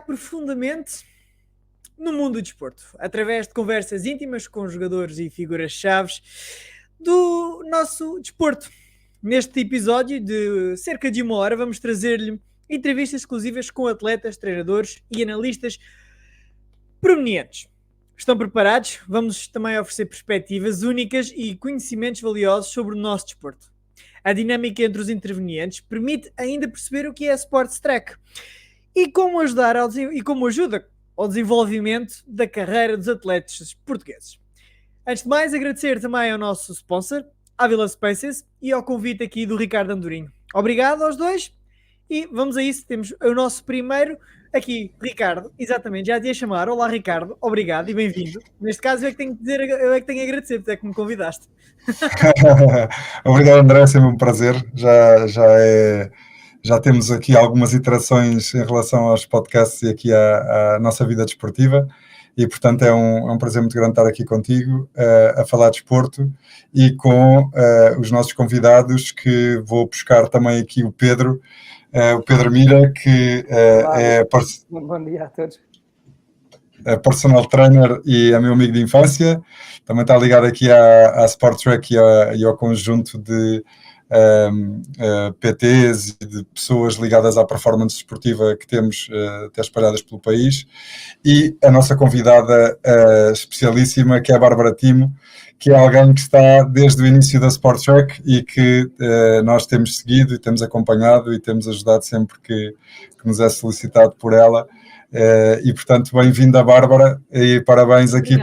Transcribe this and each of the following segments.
profundamente no mundo do desporto, através de conversas íntimas com jogadores e figuras-chaves do nosso desporto. Neste episódio de cerca de 1 hora vamos trazer-lhe entrevistas exclusivas com atletas, treinadores e analistas prominentes. Estão preparados? Vamos também oferecer perspectivas únicas e conhecimentos valiosos sobre o nosso desporto. A dinâmica entre os intervenientes permite ainda perceber o que é Sports Track e como ajuda ao desenvolvimento da carreira dos atletas portugueses. Antes de mais, agradecer também ao nosso sponsor, Avila Spaces, e ao convite aqui do Ricardo Andorinho. Obrigado aos dois e vamos a isso. Temos o nosso primeiro aqui, Ricardo, exatamente, já te ia chamar. Olá, Ricardo, obrigado e bem-vindo. Neste caso, eu é que tenho que dizer, eu é que tenho a agradecer, porque é que me convidaste. Obrigado, André, é sempre um prazer. Já temos aqui algumas iterações em relação aos podcasts e aqui à nossa vida desportiva e, portanto, é um prazer muito grande estar aqui contigo a falar de desporto e com os nossos convidados, que vou buscar também aqui o Pedro Mira, que Bom dia a todos. É personal trainer e é meu amigo de infância, também está ligado aqui à Sport Track e ao conjunto de PTs e de pessoas ligadas à performance desportiva que temos até espalhadas pelo país, e a nossa convidada especialíssima, que é a Bárbara Timo, que é alguém que está desde o início da Sport Track e que nós temos seguido e temos acompanhado e temos ajudado sempre que nos é solicitado por ela. E portanto, bem-vinda, Bárbara, e parabéns aqui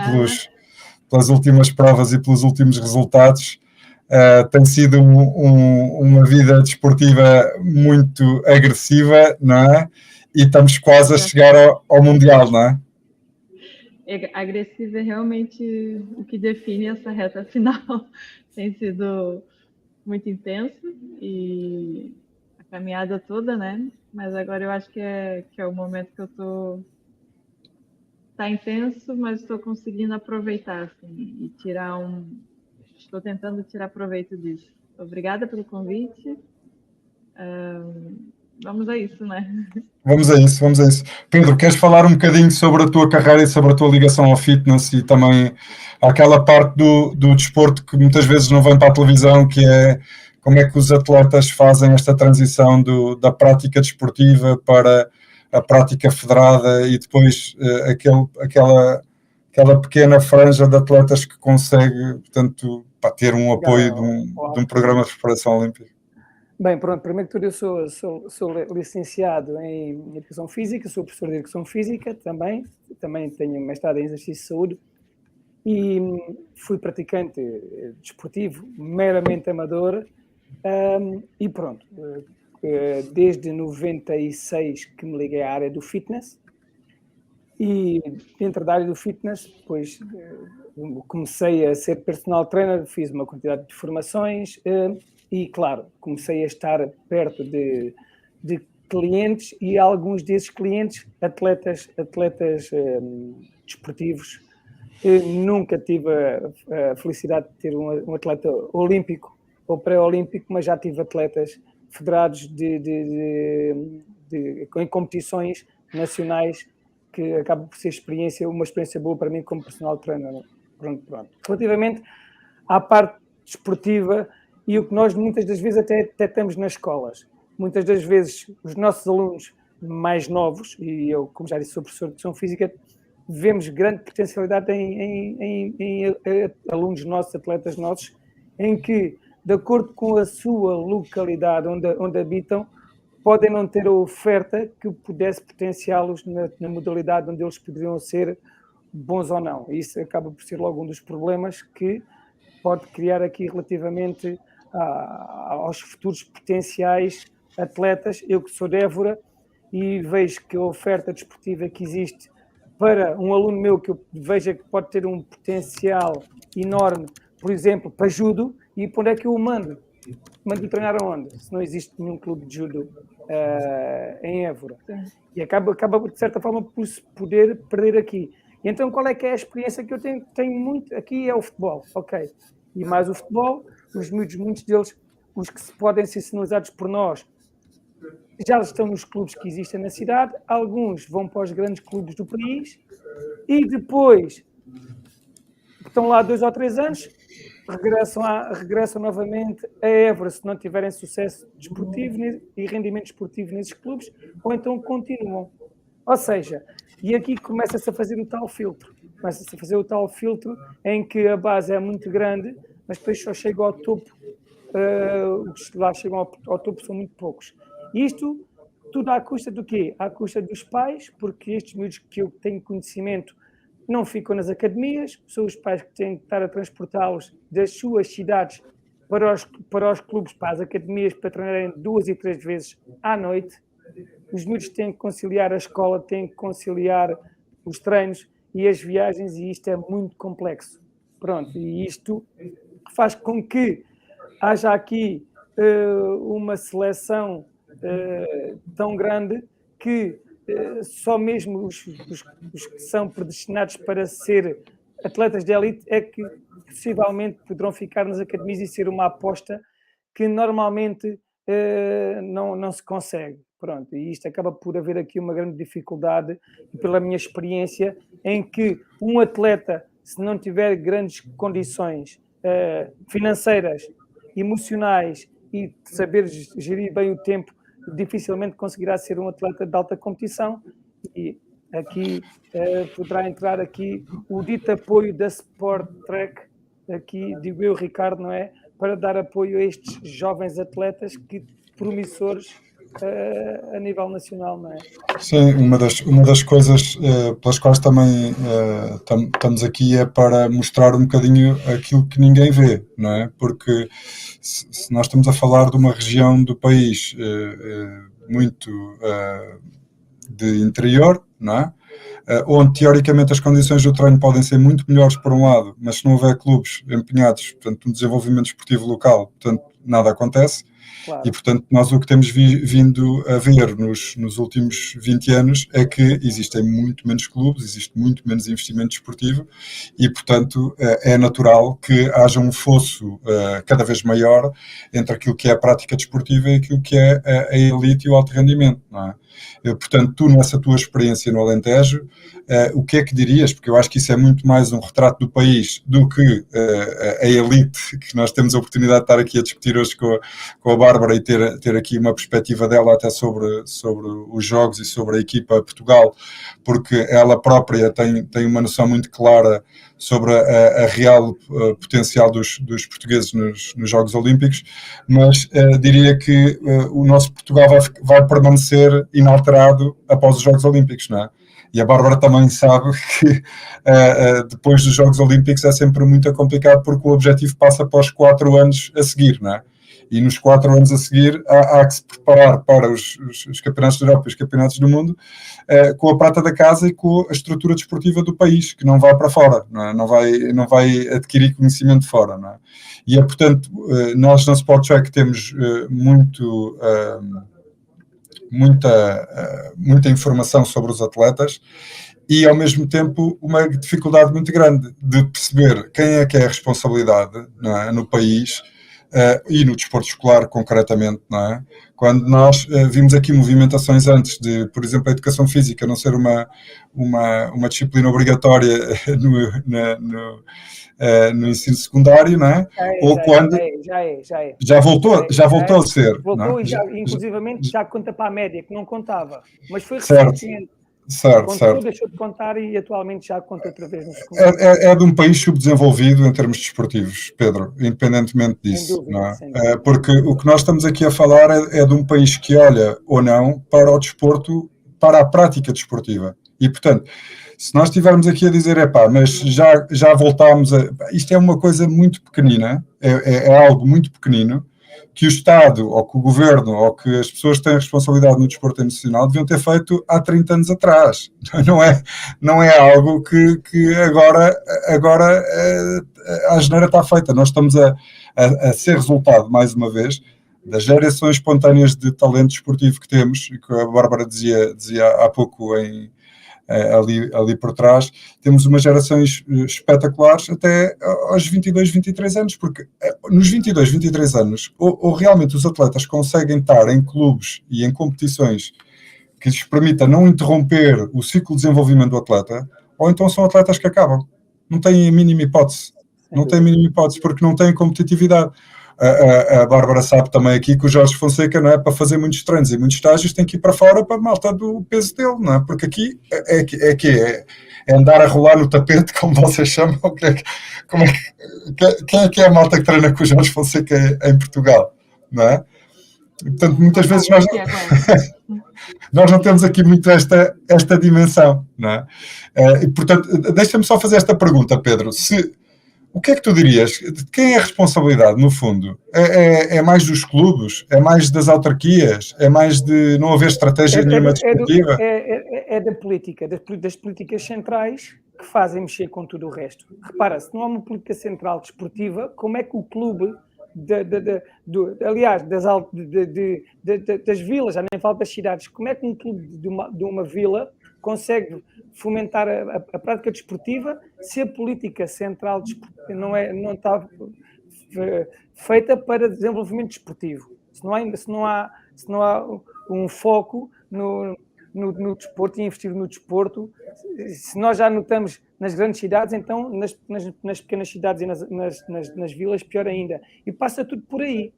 pelas últimas provas e pelos últimos resultados. Tem sido uma vida desportiva muito agressiva, não é? E estamos quase a chegar ao Mundial, não é? Agressiva é realmente o que define essa reta final. Tem sido muito intenso e a caminhada toda, né? Mas agora eu acho que é o momento que eu tô... Tá intenso, mas estou conseguindo aproveitar, assim, e Estou tentando tirar proveito disso. Obrigada pelo convite. Vamos a isso, né? Vamos a isso. Pedro, queres falar um bocadinho sobre a tua carreira e sobre a tua ligação ao fitness e também aquela parte do desporto que muitas vezes não vem para a televisão, que é como é que os atletas fazem esta transição da prática desportiva para a prática federada e depois aquela pequena franja de atletas que consegue, portanto, ter um apoio de um programa de preparação olímpica? Bem, pronto, primeiro que tudo eu sou licenciado em Educação Física, sou professor de Educação Física também tenho mestrado em Exercício de Saúde e fui praticante desportivo, meramente amador, e pronto, desde 96 que me liguei à área do fitness e dentro da área do fitness, depois comecei a ser personal trainer, fiz uma quantidade de formações e, claro, comecei a estar perto de clientes e alguns desses clientes, atletas desportivos. Nunca tive a felicidade de ter um atleta olímpico ou pré-olímpico, mas já tive atletas federados em competições nacionais, que acaba por ser uma experiência boa para mim como personal trainer. Pronto. Relativamente à parte desportiva e o que nós muitas das vezes até temos nas escolas, muitas das vezes os nossos alunos mais novos, e eu, como já disse, sou professor de Educação Física, vemos grande potencialidade em alunos nossos, atletas nossos, em que, de acordo com a sua localidade onde habitam, podem não ter a oferta que pudesse potenciá-los na modalidade onde eles poderiam ser bons ou não. Isso acaba por ser logo um dos problemas que pode criar aqui relativamente aos futuros potenciais atletas. Eu que sou de Évora e vejo que a oferta desportiva que existe para um aluno meu que eu veja que pode ter um potencial enorme, por exemplo, para judo, e para onde é que eu o mando? Mando treinar aonde? Se não existe nenhum clube de judo em Évora. E acaba, de certa forma, por se poder perder aqui. E então, qual é que é a experiência que eu tenho? Tenho muito aqui é o futebol, ok. E mais o futebol, os miúdos, muitos deles, os que podem ser sinalizados por nós, já estão nos clubes que existem na cidade, alguns vão para os grandes clubes do país e depois estão lá 2 ou 3 anos, regressam novamente a Évora se não tiverem sucesso desportivo e rendimento desportivo nesses clubes, ou então continuam. Ou seja, e aqui começa-se a fazer o tal filtro. Começa-se a fazer o tal filtro em que a base é muito grande, mas depois só chega ao topo. Os que lá chegam ao topo são muito poucos. Isto tudo à custa do quê? À custa dos pais, porque estes miúdos que eu tenho conhecimento não ficam nas academias, são os pais que têm que estar a transportá-los das suas cidades para os clubes, para as academias, para treinarem 2 e 3 vezes à noite. Os miúdos têm que conciliar a escola, têm que conciliar os treinos e as viagens, e isto é muito complexo. Pronto, e isto faz com que haja aqui uma seleção tão grande que só mesmo os que são predestinados para ser atletas de elite é que possivelmente poderão ficar nas academias e ser uma aposta que normalmente não se consegue. Pronto, e isto acaba por haver aqui uma grande dificuldade, e pela minha experiência, em que um atleta, se não tiver grandes condições financeiras, emocionais e saber gerir bem o tempo, dificilmente conseguirá ser um atleta de alta competição. E aqui poderá entrar aqui o dito apoio da Sport Track, aqui digo eu, Ricardo, não é? Para dar apoio a estes jovens atletas que promissores a nível nacional, não é? Sim, uma das coisas pelas quais também estamos aqui é para mostrar um bocadinho aquilo que ninguém vê, não é? Porque se nós estamos a falar de uma região do país muito de interior, não é? Onde teoricamente as condições do treino podem ser muito melhores por um lado, mas se não houver clubes empenhados, portanto, no desenvolvimento esportivo local, portanto, nada acontece. Claro. E, portanto, nós o que temos vindo a ver nos últimos 20 anos é que existem muito menos clubes, existe muito menos investimento desportivo e, portanto, é natural que haja um fosso cada vez maior entre aquilo que é a prática desportiva e aquilo que é a elite e o alto rendimento, não é? Portanto, tu, nessa tua experiência no Alentejo, o que é que dirias? Porque eu acho que isso é muito mais um retrato do país do que a elite, que nós temos a oportunidade de estar aqui a discutir hoje com a Bárbara e ter aqui uma perspectiva dela até sobre os jogos e sobre a equipa Portugal, porque ela própria tem uma noção muito clara sobre a real potencial dos portugueses nos Jogos Olímpicos, mas diria que o nosso Portugal vai permanecer inalterado após os Jogos Olímpicos, não é? E a Bárbara também sabe que depois dos Jogos Olímpicos é sempre muito complicado porque o objetivo passa para os 4 anos a seguir, não é? E nos 4 anos a seguir há que se preparar para os campeonatos da Europa e os campeonatos do mundo com a prata da casa e com a estrutura desportiva do país, que não vai para fora, não é? Não vai adquirir conhecimento fora, não é? E portanto, nós na Sport Track temos muita informação sobre os atletas e, ao mesmo tempo, uma dificuldade muito grande de perceber quem é que é a responsabilidade, não é, no país e no desporto escolar, concretamente, não é? Quando nós vimos aqui movimentações antes de, por exemplo, a educação física não ser uma disciplina obrigatória no ensino secundário, não é? Já voltou a ser. Voltou e inclusivamente já conta para a média, que não contava, mas foi recentemente. Certo. Deixou de contar e atualmente já conta outra vez no secundário. É de um país subdesenvolvido em termos desportivos, Pedro, independentemente disso. Dúvida, não é? Porque o que nós estamos aqui a falar é de um país que olha ou não para o desporto, para a prática desportiva. E, portanto, se nós estivermos aqui a dizer, mas já voltámos a... Isto é uma coisa muito pequenina, é algo muito pequenino, que o Estado, ou que o Governo, ou que as pessoas que têm responsabilidade no desporto nacional deviam ter feito há 30 anos atrás. Não é algo que agora a asneira está feita. Nós estamos a ser resultado, mais uma vez, das gerações espontâneas de talento desportivo que temos, e que a Bárbara dizia há pouco ali por trás, temos umas gerações espetaculares até aos 22, 23 anos, porque nos 22, 23 anos, ou realmente os atletas conseguem estar em clubes e em competições que lhes permita não interromper o ciclo de desenvolvimento do atleta, ou então são atletas que acabam. Não têm a mínima hipótese. Não têm a mínima hipótese, porque não têm competitividade. A Bárbara sabe também aqui que o Jorge Fonseca, não é, para fazer muitos treinos e muitos estágios, tem que ir para fora para a malta do peso dele, não é? Porque aqui é andar a rolar no tapete, como vocês chamam. Quem é que é a malta que treina com o Jorge Fonseca em Portugal, não é? Portanto, muitas vezes nós não temos aqui muito esta dimensão, não é? E, portanto, deixa-me só fazer esta pergunta, Pedro. O que é que tu dirias? De quem é a responsabilidade, no fundo? É mais dos clubes? É mais das autarquias? É mais de não haver estratégia nenhuma desportiva? É da política, das políticas centrais que fazem mexer com tudo o resto. Repara, se não há uma política central desportiva, como é que o clube, aliás, das vilas, já nem falo das cidades, como é que um clube de uma vila consegue fomentar a prática desportiva se a política central desportiva não está feita para desenvolvimento desportivo? Se não há um foco no desporto e investir no desporto, se nós já notamos nas grandes cidades, então nas pequenas cidades e nas vilas, pior ainda. E passa tudo por aí.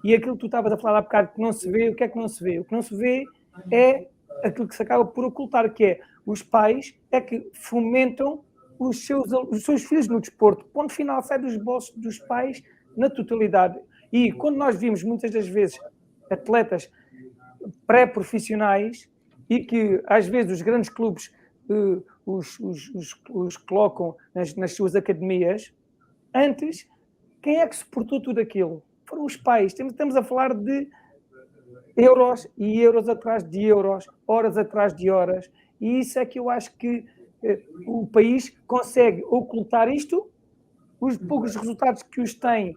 E aquilo que tu estavas a falar há bocado que não se vê, o que é que não se vê? O que não se vê é aquilo que se acaba por ocultar, que é os pais é que fomentam os seus filhos no desporto. Ponto final, sai dos bolsos dos pais na totalidade. E quando nós vimos muitas das vezes atletas pré-profissionais e que às vezes os grandes clubes os colocam nas suas academias, antes, quem é que suportou tudo aquilo? Foram os pais. Estamos a falar de euros e euros atrás de euros, horas atrás de horas, e isso é que eu acho que o país consegue ocultar isto. Os poucos resultados que os tem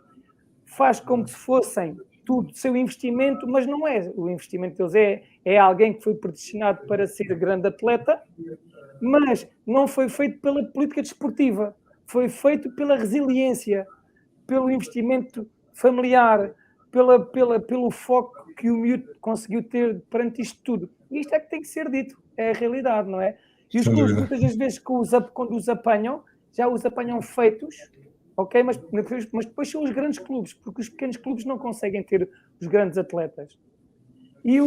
faz como se fossem tudo seu investimento, mas não é. O investimento deles é alguém que foi predestinado para ser grande atleta, mas não foi feito pela política desportiva, foi feito pela resiliência, pelo investimento familiar, pelo foco que o miúdo conseguiu ter perante isto tudo. E isto é que tem que ser dito, é a realidade, não é? E os clubes, muitas das vezes, quando os apanham, já os apanham feitos, ok? Mas depois são os grandes clubes, porque os pequenos clubes não conseguem ter os grandes atletas. E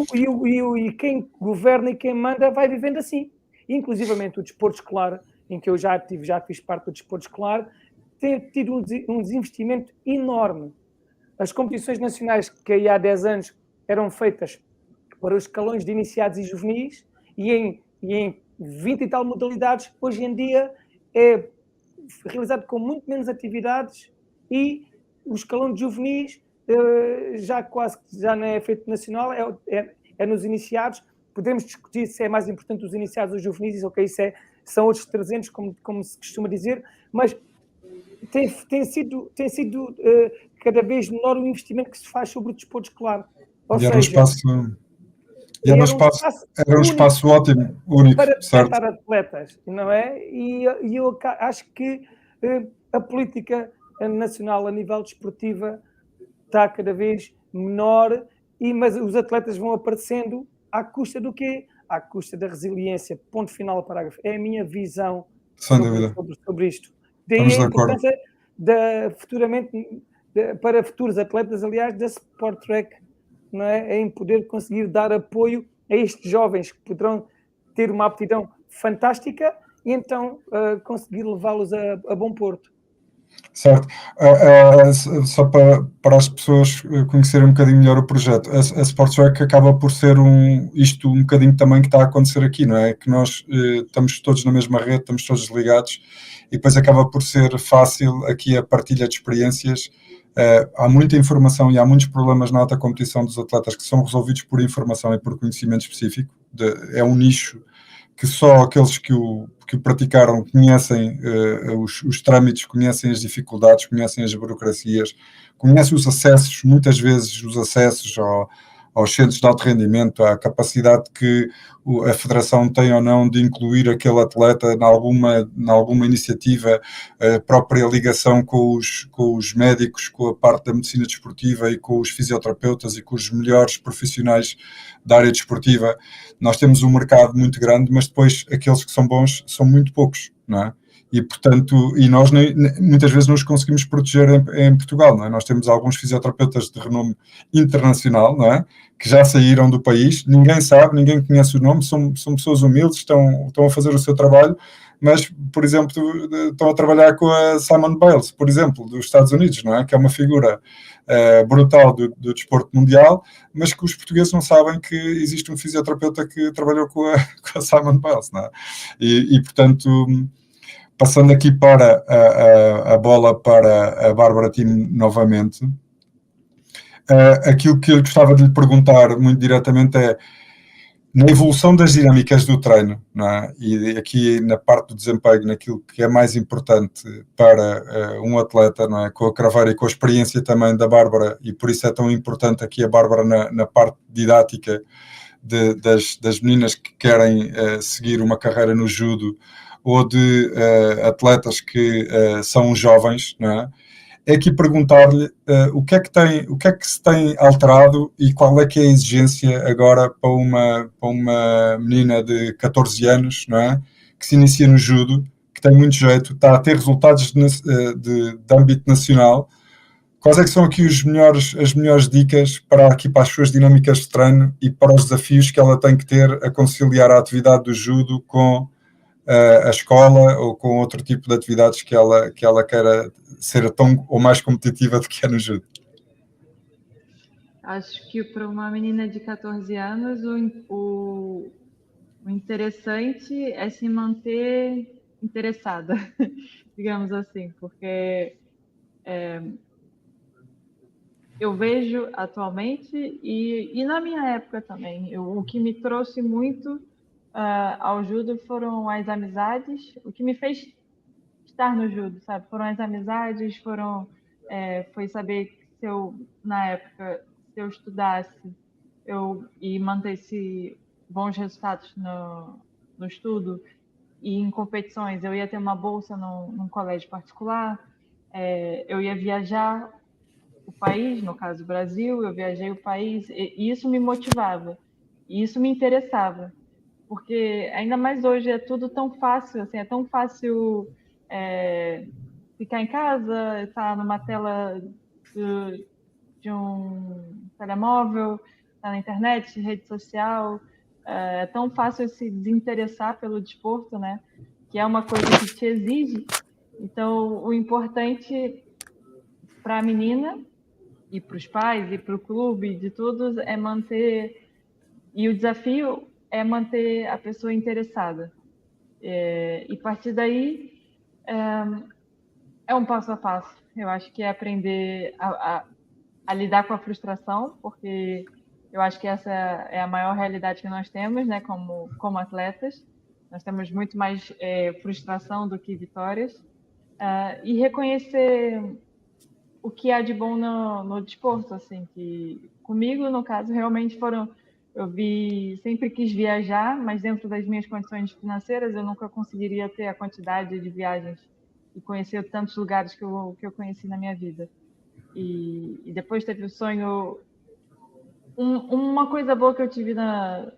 quem governa e quem manda vai vivendo assim. Inclusivamente o desporto escolar, em que eu já fiz parte do desporto escolar, tem tido um desinvestimento enorme. As competições nacionais que aí há 10 anos eram feitas para os escalões de iniciados e juvenis e em 20 e tal modalidades, hoje em dia é realizado com muito menos atividades e o escalão de juvenis já não é feito nacional, é nos iniciados. Podemos discutir se é mais importante os iniciados ou os juvenis, ok, são outros 300, como se costuma dizer, mas tem sido cada vez menor o investimento que se faz sobre o desporto escolar. Era um espaço ótimo, único, para certo? detectar atletas, não é? E eu acho que a política nacional a nível desportiva está cada vez menor, mas os atletas vão aparecendo à custa do quê? À custa da resiliência. Ponto final, parágrafo. É a minha visão sobre isto. Daí a importância para futuros atletas, aliás, da Sport Track, não é? Em poder conseguir dar apoio a estes jovens que poderão ter uma aptidão fantástica e então conseguir levá-los a bom porto. Certo. Só para as pessoas conhecerem um bocadinho melhor o projeto, a Sport Track acaba por ser isto um bocadinho também que está a acontecer aqui, não é? Que nós estamos todos na mesma rede, estamos todos ligados e depois acaba por ser fácil aqui a partilha de experiências. Há muita informação e há muitos problemas na alta competição dos atletas que são resolvidos por informação e por conhecimento específico. É um nicho que só aqueles que o praticaram conhecem os trâmites, conhecem as dificuldades, conhecem as burocracias, conhecem os acessos, muitas vezes os acessos aos centros de alto rendimento, à capacidade que a federação tem ou não de incluir aquele atleta em alguma iniciativa, a própria ligação com os médicos, com a parte da medicina desportiva e com os fisioterapeutas e com os melhores profissionais da área desportiva. Nós temos um mercado muito grande, mas depois aqueles que são bons são muito poucos, não é? E, portanto, nós muitas vezes não os conseguimos proteger em Portugal, não é? Nós temos alguns fisioterapeutas de renome internacional, não é? Que já saíram do país, ninguém sabe, ninguém conhece o nome, são pessoas humildes, estão a fazer o seu trabalho, mas, por exemplo, estão a trabalhar com a Simone Biles, por exemplo, dos Estados Unidos, não é? Que é uma figura brutal do desporto mundial, mas que os portugueses não sabem que existe um fisioterapeuta que trabalhou com a Simone Biles, não é? E portanto... Passando aqui para a bola para a Bárbara Timo novamente, aquilo que eu gostava de lhe perguntar muito diretamente é, na evolução das dinâmicas do treino, não é? E aqui na parte do desempenho, naquilo que é mais importante para um atleta, não é? Com a craveira e com a experiência também da Bárbara, e por isso é tão importante aqui a Bárbara na parte didática das meninas que querem seguir uma carreira no judo, ou de atletas que são jovens, não é? É aqui perguntar-lhe o que é que se tem alterado e qual é que é a exigência agora para uma menina de 14 anos, não é? Que se inicia no judo, que tem muito jeito, está a ter resultados de âmbito nacional. Quais é que são aqui as melhores dicas para as suas dinâmicas de treino e para os desafios que ela tem que ter a conciliar a atividade do judo com a escola ou com outro tipo de atividades que ela queira ser tão ou mais competitiva do que é no judo? Acho que para uma menina de 14 anos, o interessante é se manter interessada, digamos assim, porque eu vejo atualmente, e na minha época também, o que me trouxe muito ao judo foram as amizades, o que me fez estar no judo, sabe? Foram as amizades, foi saber que na época, se eu estudasse e mantesse bons resultados no estudo e em competições, eu ia ter uma bolsa num colégio particular, eu ia viajar o país, no caso o Brasil, eu viajei o país, e isso me motivava, e isso me interessava, porque ainda mais hoje é tudo tão fácil, assim, é tão fácil ficar em casa, estar numa tela de um telemóvel, estar na internet, rede social, é tão fácil se desinteressar pelo desporto, né? Que é uma coisa que te exige. Então, o importante para a menina e para os pais e para o clube, de todos, é manter... E o desafio é manter a pessoa interessada. E a partir daí, é um passo a passo. Eu acho que é aprender a lidar com a frustração, porque eu acho que essa é a maior realidade que nós temos, né, como atletas. Nós temos muito mais frustração do que vitórias. E reconhecer o que há de bom no desporto, assim, que comigo, no caso, realmente sempre quis viajar, mas dentro das minhas condições financeiras, eu nunca conseguiria ter a quantidade de viagens e conhecer tantos lugares que eu conheci na minha vida. E depois teve o sonho... Uma coisa boa que eu tive na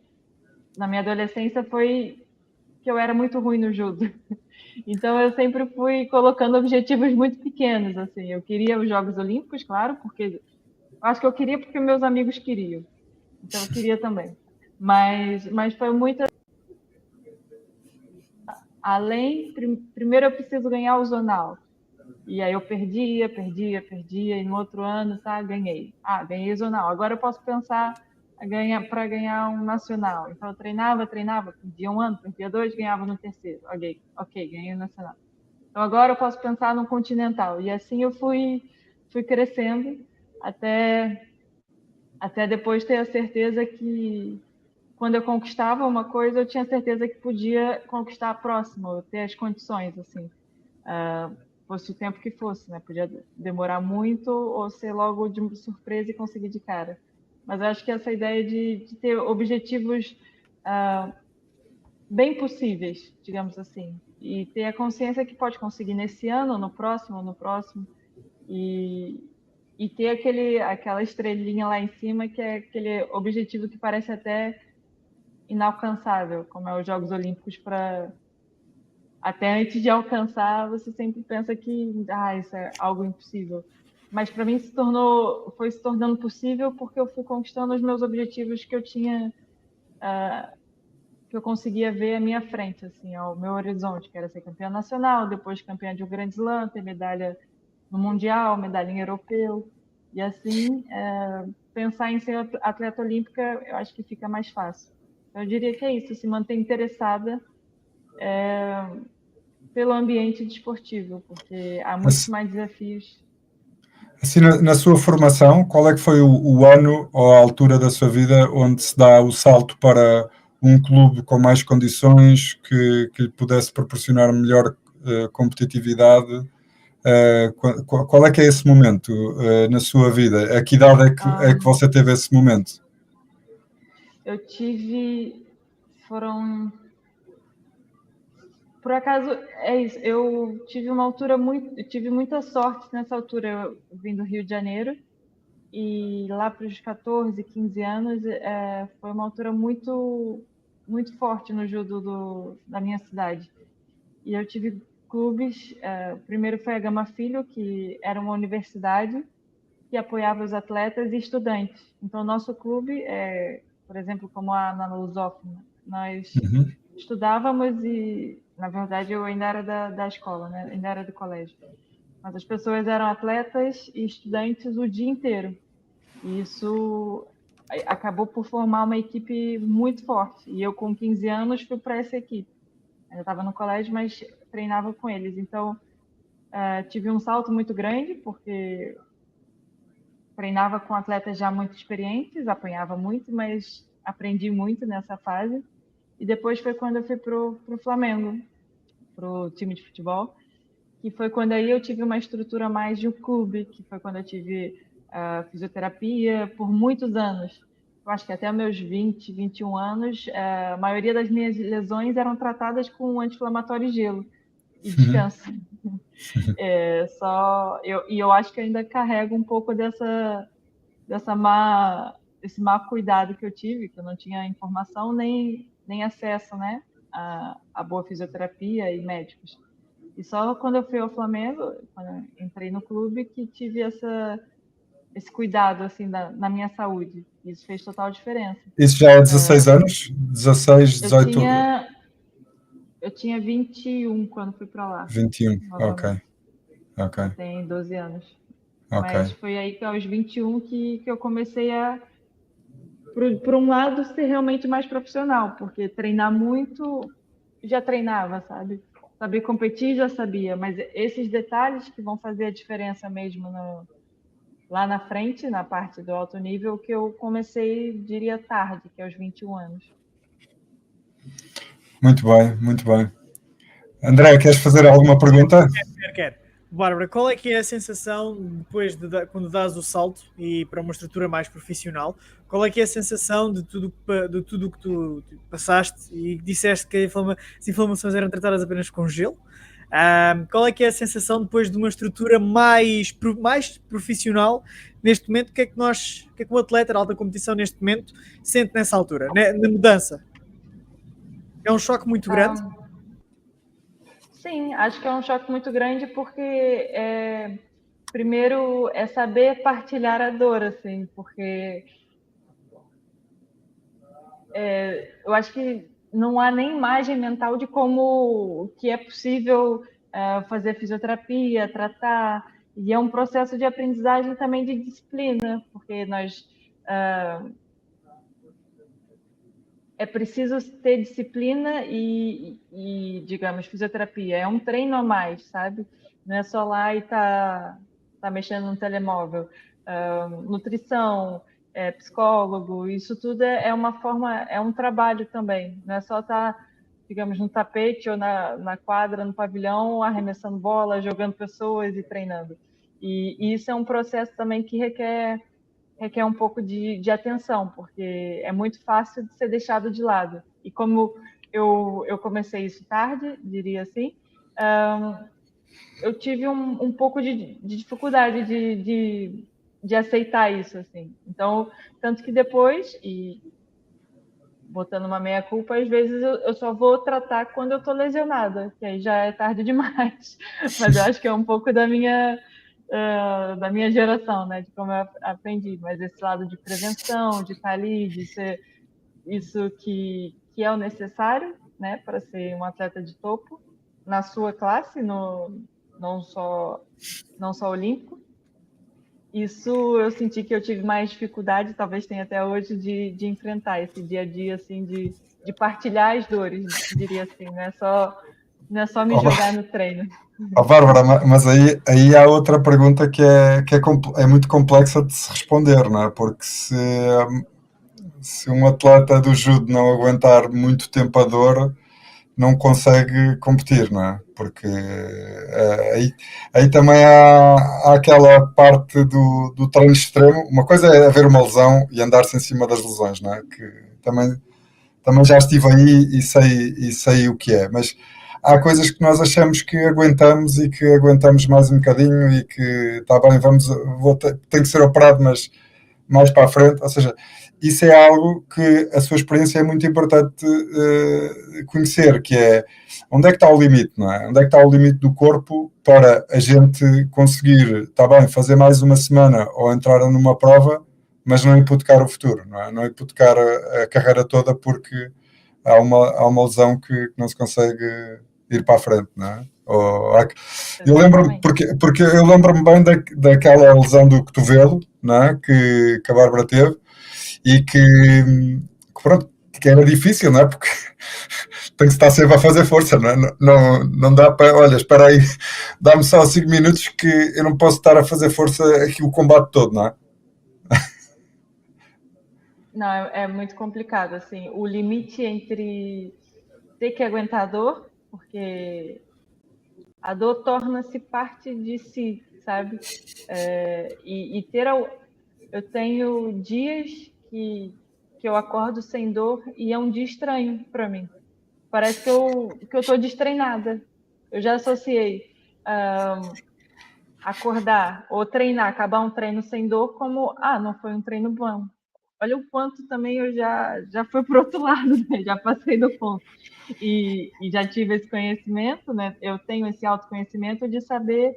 minha adolescência foi que eu era muito ruim no judo. Então, eu sempre fui colocando objetivos muito pequenos, assim. Eu queria os Jogos Olímpicos, claro, porque... Acho que eu queria porque meus amigos queriam. Então, eu queria também. Mas foi muito... Primeiro eu preciso ganhar o zonal. E aí eu perdia, e no outro ano, tá, ganhei. Ganhei o zonal. Agora eu posso pensar para ganhar um nacional. Então eu treinava, perdia um ano, perdia 2, ganhava no terceiro. Ok, ganhei o nacional. Então agora eu posso pensar no continental. E assim eu fui crescendo até depois ter a certeza que quando eu conquistava uma coisa, eu tinha certeza que podia conquistar a próxima, ter as condições, assim. Fosse o tempo que fosse, né? Podia demorar muito ou ser logo de surpresa e conseguir de cara. Mas eu acho que essa ideia de ter objetivos bem possíveis, digamos assim, e ter a consciência que pode conseguir nesse ano, no próximo, e ter aquela estrelinha lá em cima, que é aquele objetivo que parece até inalcançável, como é os Jogos Olímpicos. Até antes de alcançar, você sempre pensa que isso é algo impossível. Mas para mim foi se tornando possível porque eu fui conquistando os meus objetivos que eu tinha, que eu conseguia ver à minha frente, assim, ao meu horizonte, que era ser campeã nacional, depois campeã de um Grand Slam, ter medalha no Mundial, medalha em europeu. E assim, pensar em ser atleta olímpica, eu acho que fica mais fácil. Eu diria que é isso, se manter interessada pelo ambiente desportivo, porque há muitos mais desafios. Assim, na sua formação, qual é que foi o ano ou a altura da sua vida onde se dá o salto para um clube com mais condições, que lhe pudesse proporcionar melhor competitividade? Qual é que é esse momento na sua vida? A que idade é que você teve esse momento? Eu por acaso, é isso, eu tive muita sorte nessa altura. Eu vim do Rio de Janeiro, e lá para os 14, 15 anos, foi uma altura muito, muito forte no judo da minha cidade. E eu tive clubes, primeiro foi a Gama Filho, que era uma universidade que apoiava os atletas e estudantes. Então, o nosso clube, por exemplo, como na Lusófona, nós estudávamos e, na verdade, eu ainda era da escola, né? Ainda era do colégio. Mas as pessoas eram atletas e estudantes o dia inteiro. E isso acabou por formar uma equipe muito forte. E eu, com 15 anos, fui para essa equipe. Eu estava no colégio, mas treinava com eles. Então, tive um salto muito grande, porque treinava com atletas já muito experientes, apanhava muito, mas aprendi muito nessa fase. E depois foi quando eu fui para o Flamengo, para o time de futebol, que foi quando aí eu tive uma estrutura mais de um clube, que foi quando eu tive fisioterapia por muitos anos. Eu acho que até meus 20, 21 anos, a maioria das minhas lesões eram tratadas com anti-inflamatório e gelo e descanso. E eu acho que ainda carrego um pouco desse má cuidado que eu tive, que eu não tinha informação nem acesso, né, a boa fisioterapia e médicos. E só quando eu fui ao Flamengo, quando eu entrei no clube, que tive esse cuidado assim na minha saúde. Isso fez total diferença. Isso já é 16 anos? 16, 18? Eu tinha 21 quando fui para lá. 21, novamente. ok. Tem 12 anos. Ok. Mas foi aí que aos 21 que eu comecei por um lado, ser realmente mais profissional, porque treinar muito, já treinava, sabe? Saber competir, já sabia, mas esses detalhes que vão fazer a diferença mesmo lá na frente, na parte do alto nível, que eu comecei, diria, tarde, que é aos 21 anos. Muito bem, muito bem. André, queres fazer alguma pergunta? Quero. Bárbara, qual é que é a sensação depois quando dás o salto e para uma estrutura mais profissional? Qual é que é a sensação de tudo que tu passaste e disseste que as inflamações eram tratadas apenas com gelo? Qual é que é a sensação depois de uma estrutura mais profissional neste momento? O que é que o atleta de alta competição neste momento sente nessa altura, na mudança? É um choque muito grande? Sim, acho que é um choque muito grande porque, primeiro, é saber partilhar a dor, assim, porque eu acho que não há nem imagem mental de como que é possível fazer fisioterapia, tratar, e é um processo de aprendizagem também de disciplina, porque é preciso ter disciplina e, digamos, fisioterapia. É um treino a mais, sabe? Não é só lá e tá mexendo no telemóvel. Nutrição, psicólogo, isso tudo é uma forma, é um trabalho também. Não é só estar, digamos, no tapete ou na quadra, no pavilhão, arremessando bola, jogando pessoas e treinando. E isso é um processo também que requer requer um pouco de atenção, porque é muito fácil de ser deixado de lado. E como eu comecei isso tarde, diria assim, eu tive um pouco de dificuldade de aceitar isso, assim. Então, tanto que depois, e botando uma meia-culpa, às vezes eu só vou tratar quando eu tô lesionada, que aí já é tarde demais. Mas eu acho que é um pouco da minha geração, né? De como eu aprendi. Mas esse lado de prevenção, de estar ali, de ser isso que é o necessário, né? Para ser um atleta de topo na sua classe, não só olímpico. Isso eu senti que eu tive mais dificuldade, talvez tenha até hoje, de enfrentar esse dia a dia, assim, de partilhar as dores, diria assim, não é só me jogar no treino. Bárbara, mas aí há outra pergunta que é muito complexa de se responder, não é? Porque se um atleta do judo não aguentar muito tempo a dor, não consegue competir, não é? Porque aí também há aquela parte do treino extremo. Uma coisa é haver uma lesão e andar-se em cima das lesões, não é? Que também já estive aí e sei o que é, mas há coisas que nós achamos que aguentamos e que aguentamos mais um bocadinho e que está bem, tem que ser operado, mas mais para a frente, ou seja, isso é algo que a sua experiência é muito importante conhecer, que é onde é que está o limite, não é? Onde é que está o limite do corpo para a gente conseguir, está bem, fazer mais uma semana ou entrar numa prova, mas não hipotecar o futuro, não é? Não hipotecar a carreira toda porque há uma lesão que não se consegue ir para a frente, não é? Eu lembro-me, porque eu lembro-me bem daquela lesão do cotovelo, não é? Que a Bárbara teve e pronto, que era difícil, não é? Porque tem que estar sempre a fazer força, não é? Não dá para, olha, espera aí, dá-me só 5 minutos que eu não posso estar a fazer força aqui o combate todo, não é? Não, é muito complicado, assim, o limite entre ter que aguentar a dor, porque a dor torna-se parte de si, sabe? Eu tenho dias que eu acordo sem dor e é um dia estranho para mim. Parece que eu estou destreinada. Eu já associei acordar ou treinar, acabar um treino sem dor como, não foi um treino bom. Olha o quanto também eu já fui para o outro lado, né? Já passei do ponto. E já tive esse conhecimento, né? Eu tenho esse autoconhecimento de saber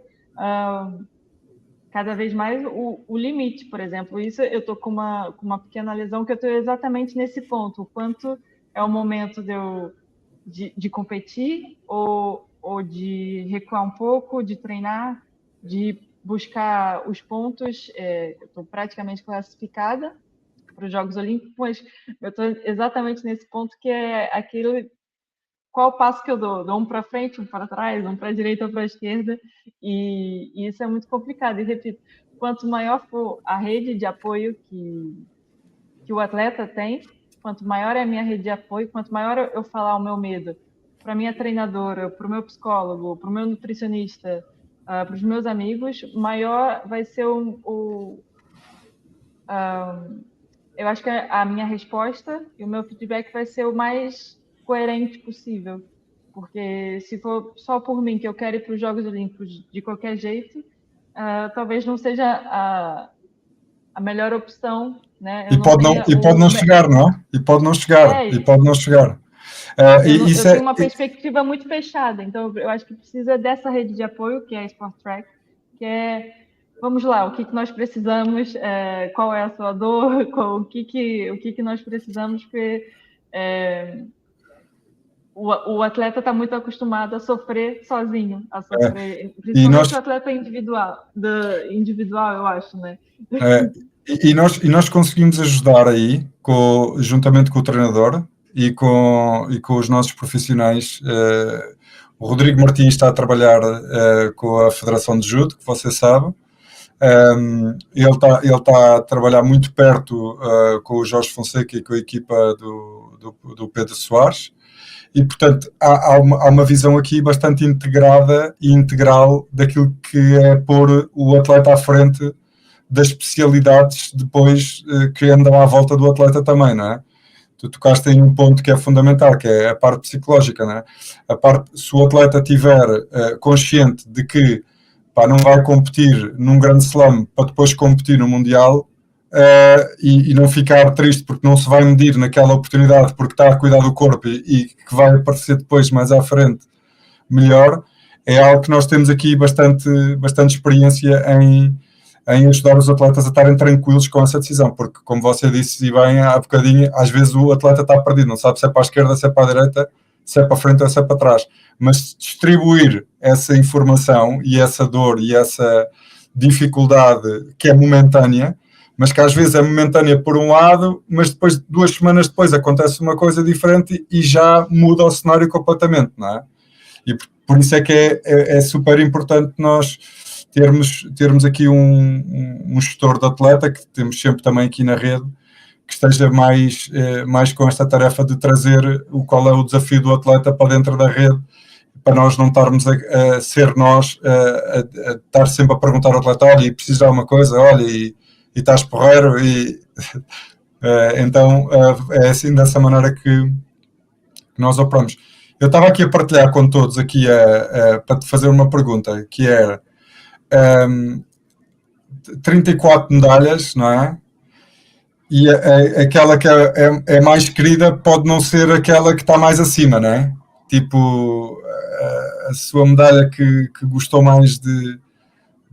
cada vez mais o limite, por exemplo. Isso eu estou com uma pequena lesão que eu estou exatamente nesse ponto. O quanto é o momento de competir ou de recuar um pouco, de treinar, de buscar os pontos. Eu estou praticamente classificada para os Jogos Olímpicos, mas eu estou exatamente nesse ponto que é aquilo, qual passo que eu dou? Dou um para frente, um para trás, um para a direita ou para a esquerda, e isso é muito complicado. E repito, quanto maior for a rede de apoio que o atleta tem, quanto maior é a minha rede de apoio, quanto maior eu falar o meu medo para a minha treinadora, para o meu psicólogo, para o meu nutricionista, para os meus amigos, maior vai ser eu acho que a minha resposta e o meu feedback vai ser o mais coerente possível. Porque se for só por mim, que eu quero ir para os Jogos Olímpicos de qualquer jeito, talvez não seja a melhor opção, né? E pode não chegar, não é? E pode não chegar. Eu tenho uma perspectiva muito fechada, então eu acho que precisa dessa rede de apoio, que é a Sport Track, que é, vamos lá, o que nós precisamos, qual é a sua dor, o que nós precisamos, porque o atleta está muito acostumado a sofrer sozinho, principalmente o atleta individual, eu acho, né? E nós conseguimos ajudar aí, juntamente com o treinador e com os nossos profissionais. O Rodrigo Martins está a trabalhar com a Federação de Judo, que você sabe. Ele está a trabalhar muito perto com o Jorge Fonseca e com a equipa do Pedro Soares. E, portanto, há uma visão aqui bastante integrada e integral daquilo que é pôr o atleta à frente das especialidades depois que andam à volta do atleta também, não é? Tu tocaste em um ponto que é fundamental, que é a parte psicológica, não é? Se o atleta estiver consciente de que não vai competir num grande slam para depois competir no Mundial, e não ficar triste porque não se vai medir naquela oportunidade porque está a cuidar do corpo e que vai aparecer depois mais à frente melhor, é algo que nós temos aqui bastante experiência em ajudar os atletas a estarem tranquilos com essa decisão, porque como você disse e bem há bocadinho, às vezes o atleta está perdido, não sabe se é para a esquerda, se é para a direita, se é para a frente ou se é para trás, mas distribuir essa informação e essa dor e essa dificuldade que é momentânea, mas que às vezes é momentânea por um lado, mas depois, 2 semanas depois, acontece uma coisa diferente e já muda o cenário completamente, não é? E por isso é que é super importante nós termos aqui um gestor de atleta, que temos sempre também aqui na rede, que esteja mais com esta tarefa de trazer qual é o desafio do atleta para dentro da rede, para nós não estarmos a ser nós, a estar sempre a perguntar ao atleta, olha, e precisas de alguma coisa, olha, e estás porreiro, então é assim dessa maneira que nós operamos. Eu estava aqui a partilhar com todos aqui para te fazer uma pergunta, que era 34 medalhas, não é? E aquela que é mais querida pode não ser aquela que está mais acima, não é? Tipo, a sua medalha que gostou mais de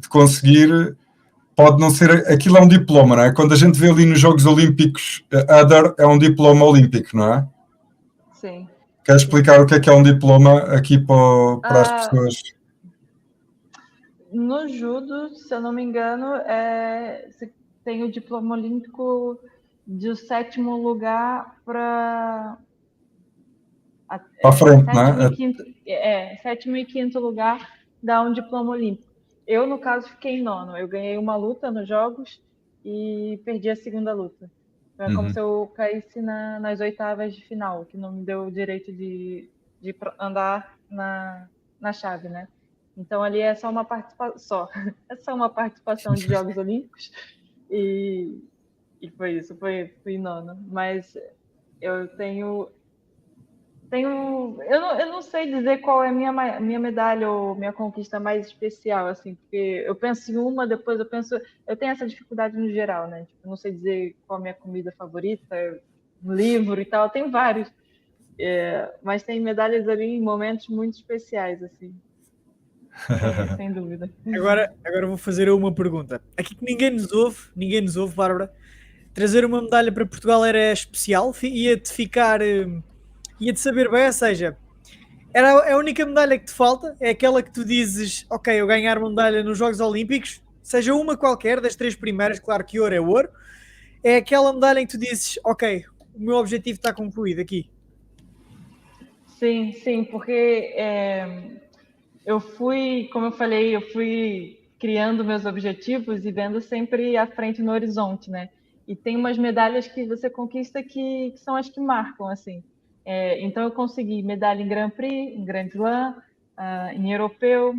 conseguir pode não ser, aquilo é um diploma, não é? Quando a gente vê ali nos Jogos Olímpicos, Other é um diploma olímpico, não é? Sim. Quer explicar o que é um diploma aqui para as pessoas? No judo, se eu não me engano, você tem o diploma olímpico de 7º lugar para Para a frente, não sétimo é? e quinto, 7º e 5º lugar dá um diploma olímpico. Eu, no caso, fiquei em 9º. Eu ganhei uma luta nos Jogos e perdi a segunda luta. Então, é como se eu caísse nas oitavas de final, que não me deu o direito de andar na chave, né? Então, ali é só uma participação, é só uma participação de Jogos Olímpicos e foi isso, fui em 9º. Mas eu eu não sei dizer qual é a minha medalha ou minha conquista mais especial, assim, porque eu penso em uma, depois eu tenho essa dificuldade no geral, né? Tipo, eu não sei dizer qual é a minha comida favorita, um livro e tal, tem vários, mas tem medalhas ali em momentos muito especiais, assim, sem dúvida. Agora vou fazer eu uma pergunta. Aqui que ninguém nos ouve, Bárbara. Trazer uma medalha para Portugal era especial, ia-te saber bem, ou seja, é a única medalha que te falta, é aquela que tu dizes, ok, eu ganhar uma medalha nos Jogos Olímpicos, seja uma qualquer das 3 primeiras, claro que ouro é ouro, é aquela medalha em que tu dizes, ok, o meu objetivo está concluído aqui. Sim, porque como eu falei, eu fui criando meus objetivos e vendo sempre à frente no horizonte, né? E tem umas medalhas que você conquista que são as que marcam, assim. Então eu consegui medalha em Grand Prix, em Grand Slam, em europeu,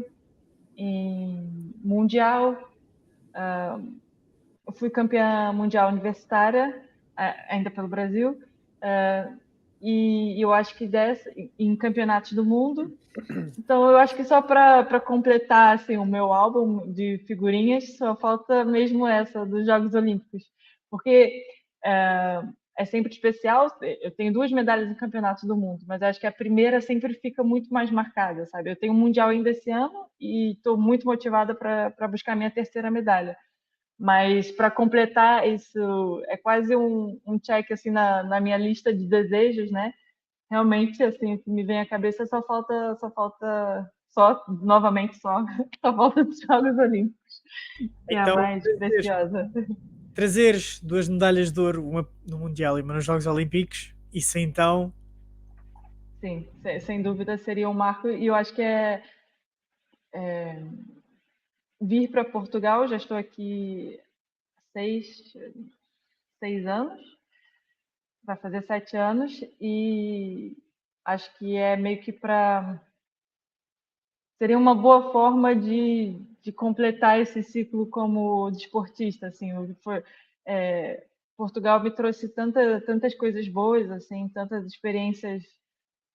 em mundial. Eu fui campeã mundial universitária, ainda pelo Brasil. E eu acho que em campeonatos do mundo. Então, eu acho que só para completar assim, o meu álbum de figurinhas, só falta mesmo essa dos Jogos Olímpicos. Porque é sempre especial. Eu tenho 2 medalhas em campeonatos do mundo, mas acho que a primeira sempre fica muito mais marcada, sabe? Eu tenho um mundial ainda esse ano e estou muito motivada para buscar a minha 3ª medalha. Mas para completar isso, é quase um check assim na minha lista de desejos, né? Realmente, assim, o que me vem à cabeça novamente só falta dos Jogos Olímpicos, que é a Então, mais preciosa. trazeres 2 medalhas de ouro, uma no Mundial e uma nos Jogos Olímpicos, isso então... Sim, sem dúvida seria um marco, e eu acho que vir para Portugal, já estou aqui há 6 anos, vai fazer 7 anos, e acho que é meio que seria uma boa forma de de completar esse ciclo como desportista, assim, Portugal me trouxe tantas coisas boas, assim, tantas experiências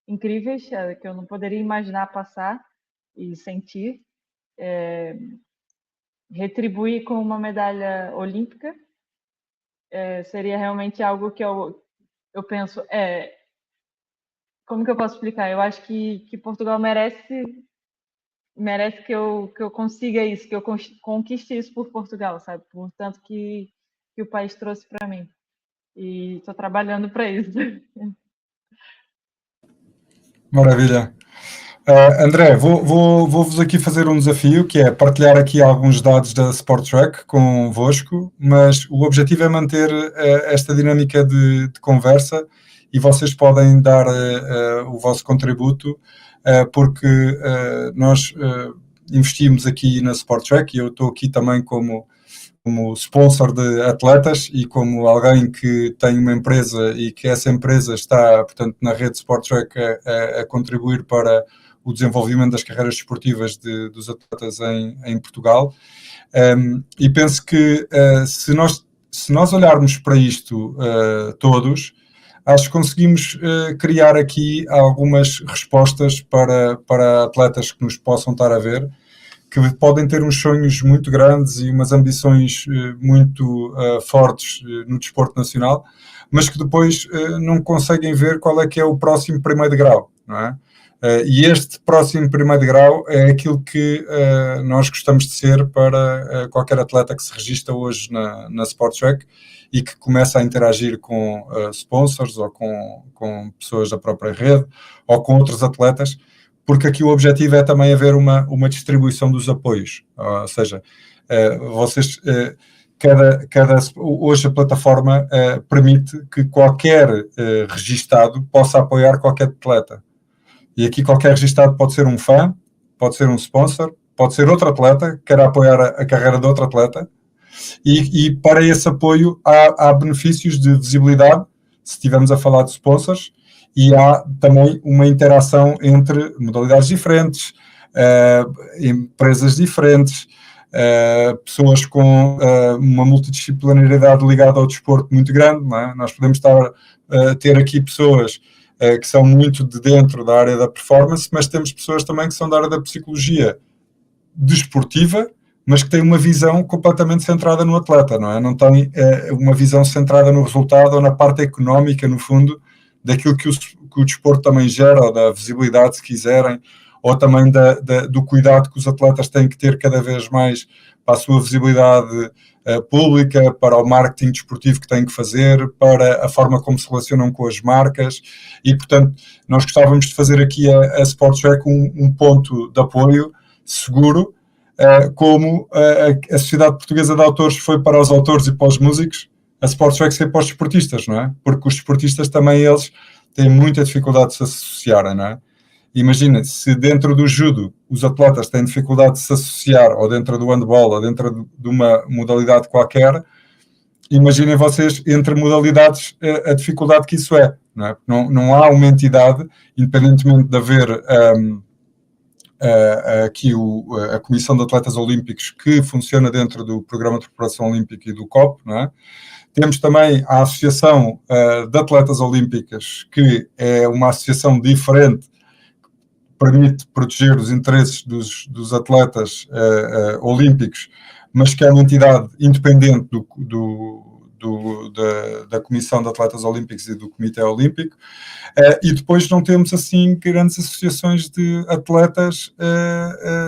incríveis que eu não poderia imaginar passar e sentir. Retribuir com uma medalha olímpica seria realmente algo que eu penso, como que eu posso explicar? Eu acho que Portugal merece que eu consiga isso, que eu conquiste isso por Portugal, sabe? Por tanto que o país trouxe para mim. E estou trabalhando para isso. Maravilha. André, vou-vos aqui fazer um desafio, que é partilhar aqui alguns dados da SportTrack convosco, mas o objetivo é manter esta dinâmica de conversa e vocês podem dar o vosso contributo, porque nós investimos aqui na SportTrack e eu estou aqui também como sponsor de atletas e como alguém que tem uma empresa e que essa empresa está, portanto, na rede SportTrack a contribuir para o desenvolvimento das carreiras desportivas dos atletas em Portugal. E penso que se nós olharmos para isto todos, acho que conseguimos criar aqui algumas respostas para atletas que nos possam estar a ver, que podem ter uns sonhos muito grandes e umas ambições muito fortes no desporto nacional, mas que depois não conseguem ver qual é que é o próximo primeiro degrau, não é? E este próximo primeiro degrau é aquilo que nós gostamos de ser para qualquer atleta que se registra hoje na SportTrack e que começa a interagir com sponsors ou com pessoas da própria rede ou com outros atletas, porque aqui o objetivo é também haver uma distribuição dos apoios, ou seja, vocês, hoje a plataforma permite que qualquer registado possa apoiar qualquer atleta, e aqui qualquer registado pode ser um fã, pode ser um sponsor, pode ser outro atleta que quer apoiar a carreira de outro atleta, e para esse apoio há benefícios de visibilidade, se estivermos a falar de sponsors, e há também uma interação entre modalidades diferentes, empresas diferentes, pessoas com uma multidisciplinaridade ligada ao desporto muito grande, não é? Nós podemos ter aqui pessoas que são muito de dentro da área da performance, mas temos pessoas também que são da área da psicologia desportiva, mas que têm uma visão completamente centrada no atleta, não é? Não têm uma visão centrada no resultado ou na parte económica, no fundo, daquilo que o desporto também gera, ou da visibilidade, se quiserem, ou também do cuidado que os atletas têm que ter cada vez mais para a sua visibilidade pública, para o marketing desportivo que têm que fazer, para a forma como se relacionam com as marcas, e, portanto, nós gostávamos de fazer aqui a SportTrack um ponto de apoio seguro, como a Sociedade Portuguesa de Autores foi para os autores e para os músicos, a SportTrack foi para os desportistas, não é? Porque os desportistas também, eles têm muita dificuldade de se associarem, não é? Imagina, se dentro do judo os atletas têm dificuldade de se associar, ou dentro do handball, ou dentro de uma modalidade qualquer, imaginem vocês, entre modalidades, a dificuldade que isso é, não é? Não há uma entidade, independentemente de haver aqui a Comissão de Atletas Olímpicos, que funciona dentro do Programa de Preparação Olímpica e do COP, não é? Temos também a Associação de Atletas Olímpicas, que é uma associação diferente, que permite proteger os interesses dos atletas olímpicos, mas que é uma entidade independente da Comissão de Atletas Olímpicos e do Comitê Olímpico, e depois não temos assim grandes associações de atletas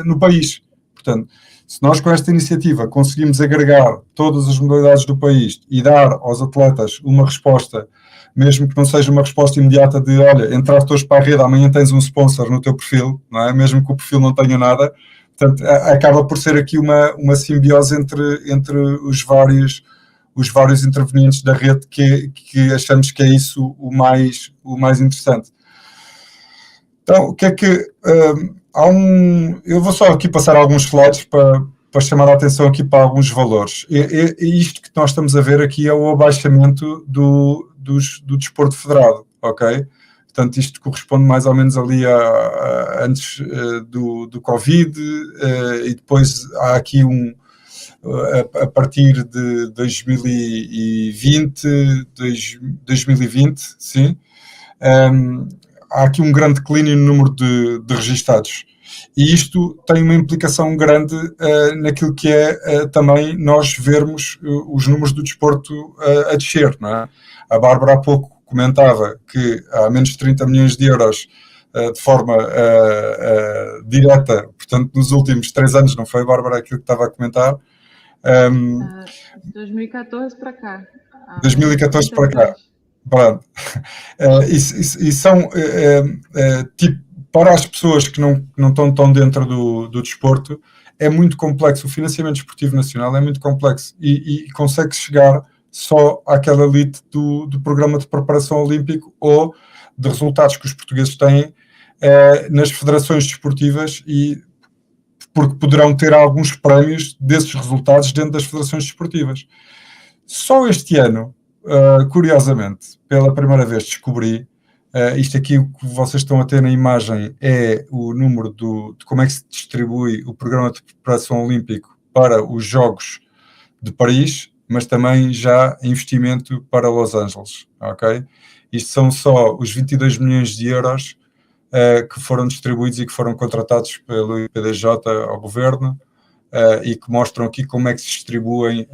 no país. Portanto, se nós com esta iniciativa conseguimos agregar todas as modalidades do país e dar aos atletas uma resposta, mesmo que não seja uma resposta imediata de, olha, entraste hoje para a rede, amanhã tens um sponsor no teu perfil, não é? Mesmo que o perfil não tenha nada, portanto, acaba por ser aqui uma simbiose entre os vários intervenientes da rede, que achamos que é isso o mais interessante. Então, o que é que... eu vou só aqui passar alguns slides para chamar a atenção aqui para alguns valores. E isto que nós estamos a ver aqui é o abaixamento do desporto federado, ok? portanto isto corresponde mais ou menos ali antes do Covid, e depois há aqui a partir de 2020, sim, há aqui um grande declínio no número de registados. E isto tem uma implicação grande naquilo que é também nós vermos os números do desporto a descer, não é? A Bárbara há pouco comentava que há menos de 30 milhões de euros de forma direta, portanto nos últimos 3 anos, não foi, Bárbara, aquilo que estava a comentar? 2014 para cá. 2014 para cá. Pronto. E são tipo, para as pessoas que não estão tão dentro do desporto, é muito complexo. O financiamento desportivo nacional é muito complexo e consegue chegar só àquela elite do programa de preparação olímpico ou de resultados que os portugueses têm nas federações desportivas, e porque poderão ter alguns prémios desses resultados dentro das federações desportivas. Só este ano, curiosamente, pela primeira vez descobri, isto aqui o que vocês estão a ter na imagem é o número de como é que se distribui o programa de preparação olímpico para os Jogos de Paris, mas também já investimento para Los Angeles, ok? Isto são só os 22 milhões de euros que foram distribuídos e que foram contratados pelo IPDJ ao governo, e que mostram aqui como é que se distribuem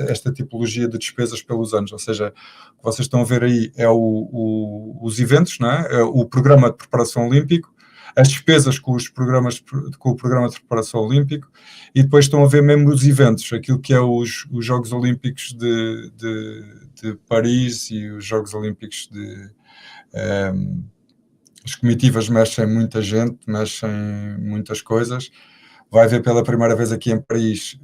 esta tipologia de despesas pelos anos. Ou seja, o que vocês estão a ver aí é os eventos, não é? O programa de preparação olímpico, as despesas com o programa de preparação olímpico, e depois estão a ver mesmo os eventos, aquilo que é os Jogos Olímpicos de Paris e os Jogos Olímpicos as comitivas mexem muita gente, mexem muitas coisas. Vai haver pela primeira vez aqui em Paris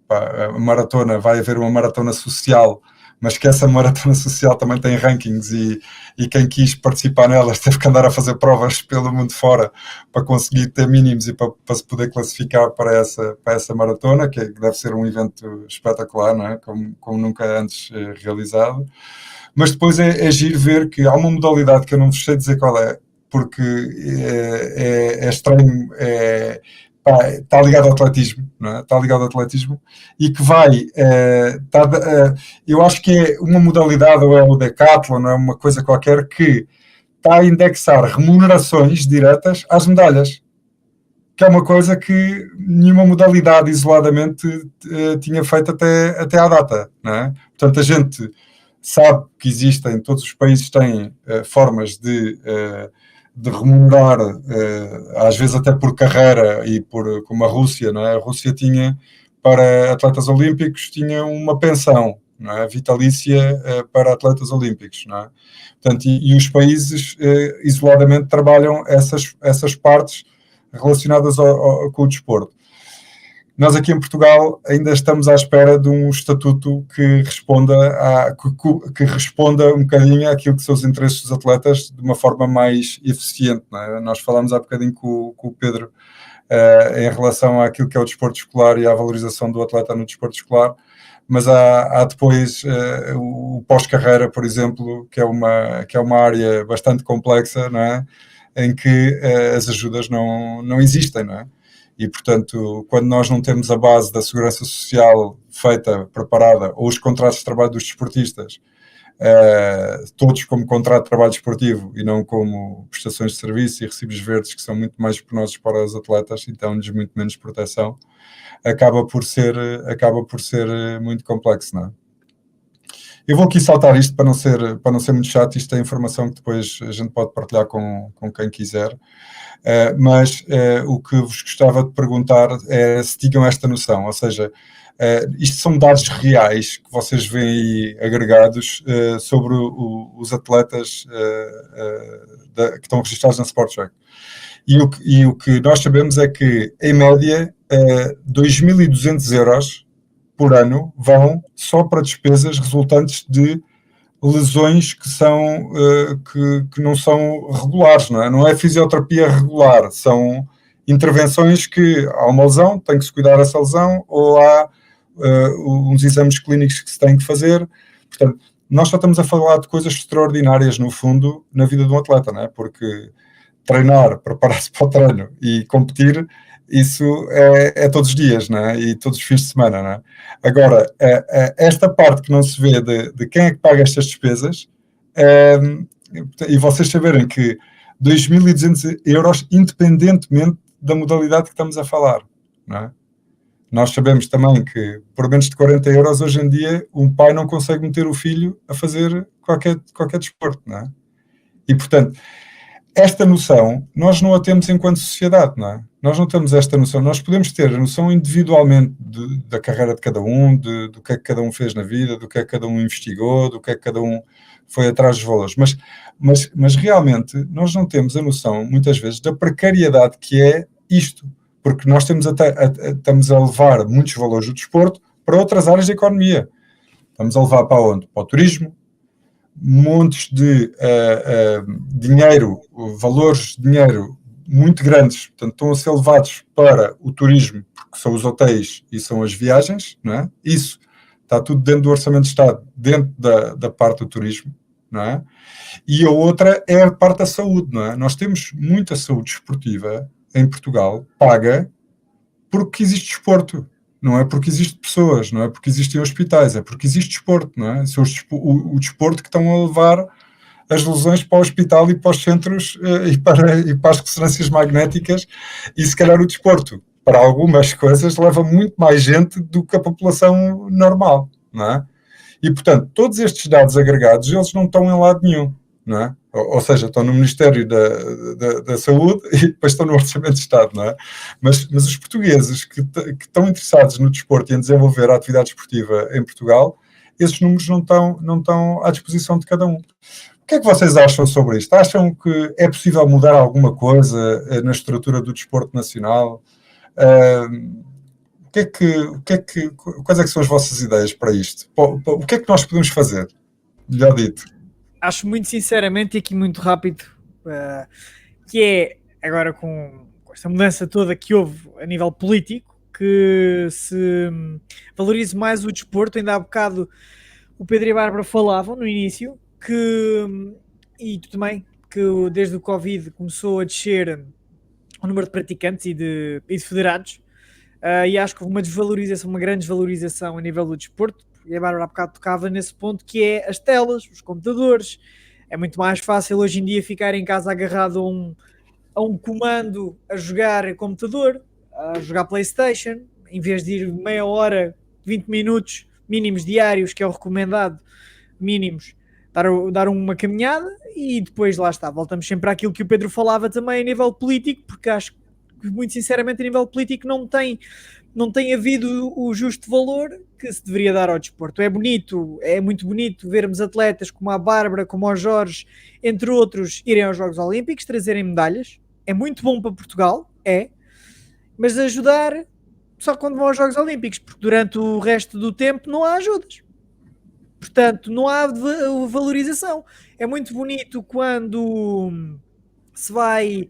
a maratona, vai haver uma maratona social, mas que essa maratona social também tem rankings, e quem quis participar nelas teve que andar a fazer provas pelo mundo fora para conseguir ter mínimos e para se poder classificar para essa maratona, que deve ser um evento espetacular, não é? Como nunca antes realizado. Mas depois é giro ver que há uma modalidade que eu não vos sei dizer qual é, porque é estranho, está ligado ao atletismo, não é? Está ligado ao atletismo, e que eu acho que é uma modalidade, ou é o decathlon, ou é uma coisa qualquer, que está a indexar remunerações diretas às medalhas, que é uma coisa que nenhuma modalidade isoladamente tinha feito até à data, não é? Portanto, a gente sabe que existem, todos os países têm formas de remunerar, às vezes até por carreira, e como a Rússia, não é? A Rússia tinha, para atletas olímpicos, tinha uma pensão, não é? Vitalícia para atletas olímpicos, não é? Portanto, e os países isoladamente trabalham essas partes relacionadas com o desporto. Nós aqui em Portugal ainda estamos à espera de um estatuto que responda um bocadinho àquilo que são os interesses dos atletas de uma forma mais eficiente, não é? Nós falámos há bocadinho com o Pedro em relação àquilo que é o desporto escolar e à valorização do atleta no desporto escolar, mas há depois o pós-carreira, por exemplo, que é uma área bastante complexa, não é? Em que as ajudas não existem, não é? E, portanto, quando nós não temos a base da segurança social feita, preparada, ou os contratos de trabalho dos desportistas, todos como contrato de trabalho desportivo e não como prestações de serviço e recibos verdes, que são muito mais penosos para os atletas e dão-lhes muito menos proteção, acaba por ser muito complexo, não é? Eu vou aqui saltar isto para não ser muito chato. Isto é informação que depois a gente pode partilhar com quem quiser. Mas o que vos gostava de perguntar é se tinham esta noção, ou seja, isto são dados reais que vocês veem aí agregados sobre os atletas que estão registrados na Sporttrack. E o que nós sabemos é que, em média, 2.200 euros por ano vão só para despesas resultantes de lesões que não são regulares, não é? Não é fisioterapia regular, são intervenções que há uma lesão, tem que se cuidar dessa lesão, ou há uns exames clínicos que se tem que fazer. Portanto, nós só estamos a falar de coisas extraordinárias, no fundo, na vida de um atleta, não é? Porque treinar, preparar-se para o treino e competir, isso é todos os dias, não é? E todos os fins de semana, não é? Agora, esta parte que não se vê de quem é que paga estas despesas, e vocês saberem que 2.200 euros, independentemente da modalidade que estamos a falar, não é? Nós sabemos também que por menos de 40 euros hoje em dia um pai não consegue meter o filho a fazer qualquer desporto, não é? E portanto, esta noção nós não a temos enquanto sociedade, não é? Nós não temos esta noção. Nós podemos ter a noção individualmente da carreira de cada um, do que é que cada um fez na vida, do que é que cada um investigou, do que é que cada um foi atrás dos valores. Mas realmente nós não temos a noção, muitas vezes, da precariedade que é isto. Porque nós estamos a levar muitos valores do desporto para outras áreas da economia. Estamos a levar para onde? Para o turismo, montes de dinheiro, valores de dinheiro muito grandes, portanto, estão a ser levados para o turismo, porque são os hotéis e são as viagens, não é? Isso está tudo dentro do Orçamento de Estado, dentro da parte do turismo, não é? E a outra é a parte da saúde, não é? Nós temos muita saúde esportiva em Portugal, paga, porque existe desporto. Não é porque existem pessoas, não é porque existem hospitais, é porque existe desporto, não é? São o desporto que estão a levar as lesões para o hospital e para os centros e para as ressonâncias magnéticas, e se calhar o desporto, para algumas coisas, leva muito mais gente do que a população normal, não é? E, portanto, todos estes dados agregados, eles não estão em lado nenhum, não é? Ou seja, estão no Ministério da Saúde e depois estão no Orçamento de Estado, não é? Mas os portugueses que estão interessados no desporto e em desenvolver a atividade esportiva em Portugal, esses números não estão à disposição de cada um. O que é que vocês acham sobre isto? Acham que é possível mudar alguma coisa na estrutura do desporto nacional? Quais é que são as vossas ideias para isto? O que é que nós podemos fazer? Melhor dito. Acho muito sinceramente, e aqui muito rápido, que é agora com esta mudança toda que houve a nível político, que se valorize mais o desporto. Ainda há bocado o Pedro e a Bárbara falavam no início e tu também, que desde o Covid começou a descer o número de praticantes e de federados, e acho que houve uma desvalorização, uma grande desvalorização a nível do desporto. E a Bárbara há bocado tocava nesse ponto, que é as telas, os computadores. É muito mais fácil hoje em dia ficar em casa agarrado a um comando, a jogar computador, a jogar PlayStation, em vez de ir meia hora, 20 minutos mínimos diários, que é o recomendado, mínimos, dar uma caminhada. E depois lá está, voltamos sempre àquilo que o Pedro falava também a nível político, porque acho que muito sinceramente a nível político não tem havido o justo valor que se deveria dar ao desporto. É bonito, é muito bonito vermos atletas como a Bárbara, como o Jorge, entre outros, irem aos Jogos Olímpicos, trazerem medalhas. É muito bom para Portugal, mas ajudar só quando vão aos Jogos Olímpicos, porque durante o resto do tempo não há ajudas. Portanto, não há valorização. É muito bonito quando se vai,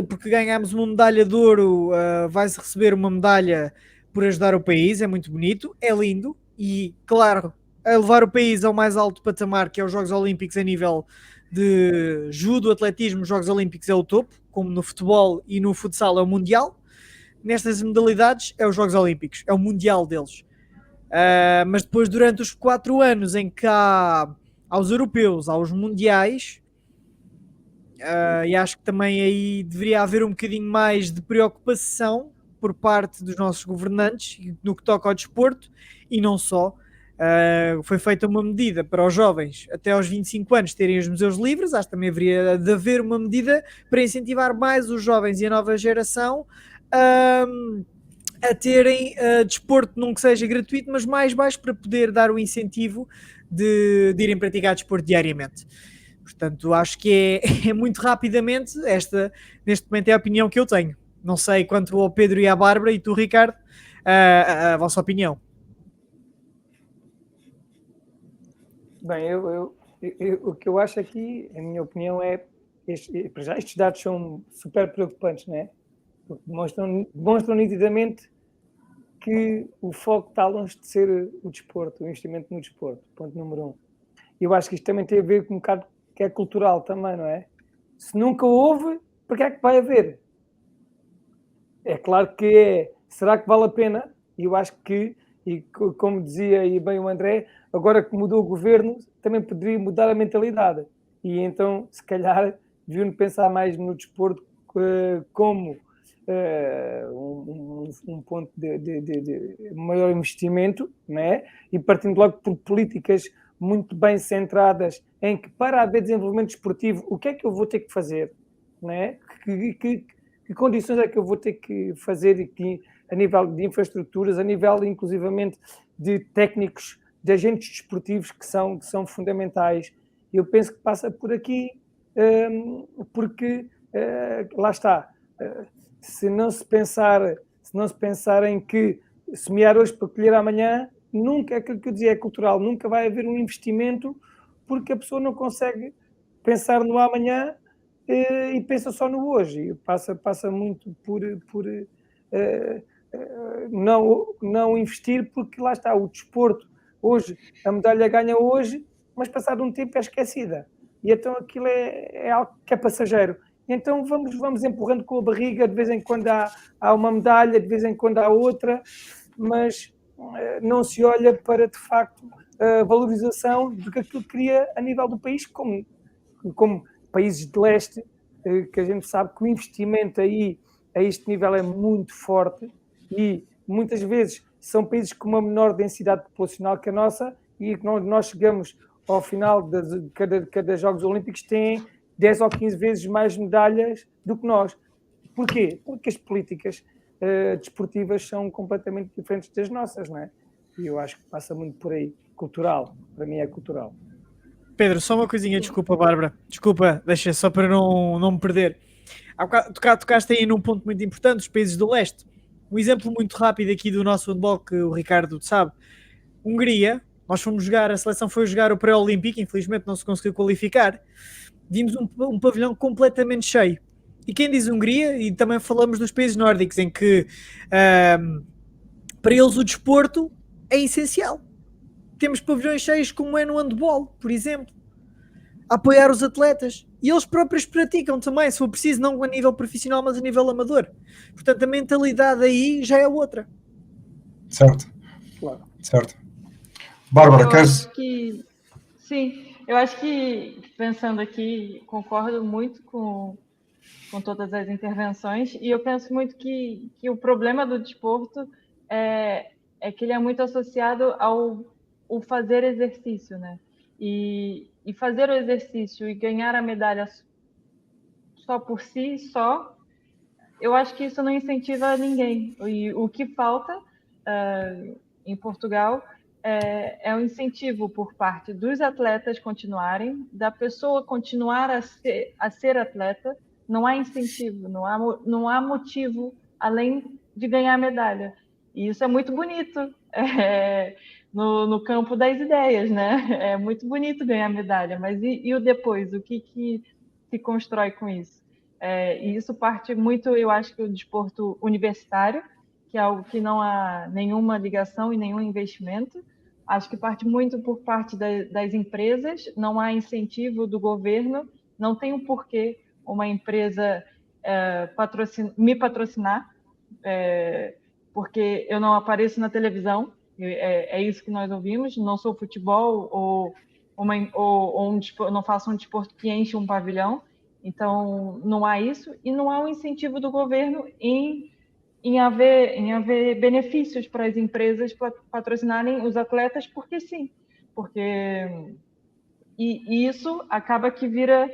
porque ganhámos uma medalha de ouro, vai-se receber uma medalha por ajudar o país. É muito bonito, é lindo e, claro, a levar o país ao mais alto patamar, que é os Jogos Olímpicos a nível de judo, atletismo. Os Jogos Olímpicos é o topo, como no futebol e no futsal é o mundial. Nestas modalidades é os Jogos Olímpicos, é o mundial deles. Mas depois, durante os 4 anos em que há aos europeus, aos mundiais, e acho que também aí deveria haver um bocadinho mais de preocupação por parte dos nossos governantes no que toca ao desporto, e não só. Foi feita uma medida para os jovens até aos 25 anos terem os museus livres. Acho que também haveria de haver uma medida para incentivar mais os jovens e a nova geração a terem desporto, não que seja gratuito, mas mais baixo, para poder dar o incentivo de irem praticar desporto diariamente. Portanto, acho que é muito rapidamente, neste momento é a opinião que eu tenho. Não sei quanto ao Pedro e à Bárbara, e tu, Ricardo, a vossa opinião. Bem, o que eu acho aqui, a minha opinião é, estes dados são super preocupantes, não é? Porque demonstram nitidamente que o foco está longe de ser o desporto, o investimento no desporto, ponto número 1. Eu acho que isto também tem a ver com um bocado que é cultural também, não é? Se nunca houve, para que é que vai haver? É claro que é. Será que vale a pena? Eu acho que, e como dizia e bem o André, agora que mudou o governo, também poderia mudar a mentalidade. E então, se calhar, deviam pensar mais no desporto como um ponto de maior investimento, né? E partindo logo por políticas muito bem centradas em que, para haver desenvolvimento desportivo, o que é que eu vou ter que fazer? Né? Que condições é que eu vou ter que fazer aqui a nível de infraestruturas, a nível inclusivamente de técnicos, de agentes desportivos que são fundamentais. Eu penso que passa por aqui, porque lá está, se não se pensar em que semear hoje para colher amanhã, nunca, é aquilo que eu dizia, é cultural, nunca vai haver um investimento porque a pessoa não consegue pensar no amanhã e pensa só no hoje. Passa muito por não investir, porque lá está, o desporto hoje, a medalha ganha hoje, mas passado um tempo é esquecida. E então aquilo é algo que é passageiro. Então vamos empurrando com a barriga, de vez em quando há uma medalha, de vez em quando há outra, mas não se olha para, de facto, a valorização do que aquilo cria a nível do país, como países de leste, que a gente sabe que o investimento aí a este nível é muito forte e muitas vezes são países com uma menor densidade populacional que a nossa e que nós chegamos ao final de cada Jogos Olímpicos têm 10 ou 15 vezes mais medalhas do que nós. Porquê? Porque as políticas desportivas são completamente diferentes das nossas, não é? E eu acho que passa muito por aí. Cultural. Para mim é cultural. Pedro, só uma coisinha, desculpa, Bárbara. Desculpa, deixa só para não me perder. Tocaste aí num ponto muito importante, os países do leste. Um exemplo muito rápido aqui do nosso handball que o Ricardo sabe. Hungria, nós fomos jogar, a seleção foi jogar o pré-olímpico, infelizmente não se conseguiu qualificar. Vimos um pavilhão completamente cheio. E quem diz Hungria, e também falamos dos países nórdicos, em que para eles o desporto é essencial. Temos pavilhões cheios como é no handball, por exemplo, a apoiar os atletas. E eles próprios praticam também, se for preciso, não a nível profissional, mas a nível amador. Portanto, a mentalidade aí já é outra. Certo. Claro. Certo. Bárbara, eu acho que, pensando aqui, concordo muito com todas as intervenções, e eu penso muito que o problema do desporto é que ele é muito associado ao fazer exercício, né? E fazer o exercício e ganhar a medalha só por si, eu acho que isso não incentiva ninguém. E o que falta em Portugal é um incentivo por parte dos atletas continuarem, da pessoa continuar a ser atleta. Não há incentivo, não há motivo além de ganhar medalha. E isso é muito bonito no campo das ideias, né? É muito bonito ganhar medalha, mas e o depois? O que se constrói com isso? E isso parte muito, eu acho que o desporto universitário, que é algo que não há nenhuma ligação e nenhum investimento. Acho que parte muito por parte das empresas, não há incentivo do governo, não tem um porquê uma empresa me patrocinar, porque eu não apareço na televisão, é isso que nós ouvimos, não sou futebol não faço um desporto que enche um pavilhão, então não há isso, e não há um incentivo do governo em haver benefícios para as empresas patrocinarem os atletas, porque sim, e isso acaba que vira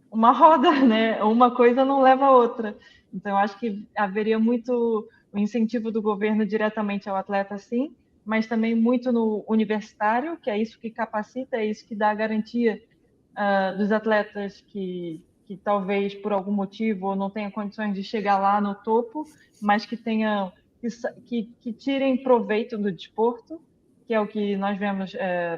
uma roda, né? Uma coisa não leva a outra. Então, eu acho que haveria muito o incentivo do governo diretamente ao atleta, sim, mas também muito no universitário, que é isso que capacita, é isso que dá a garantia dos atletas que talvez por algum motivo não tenham condições de chegar lá no topo, mas que tirem proveito do desporto, que é o que nós vemos,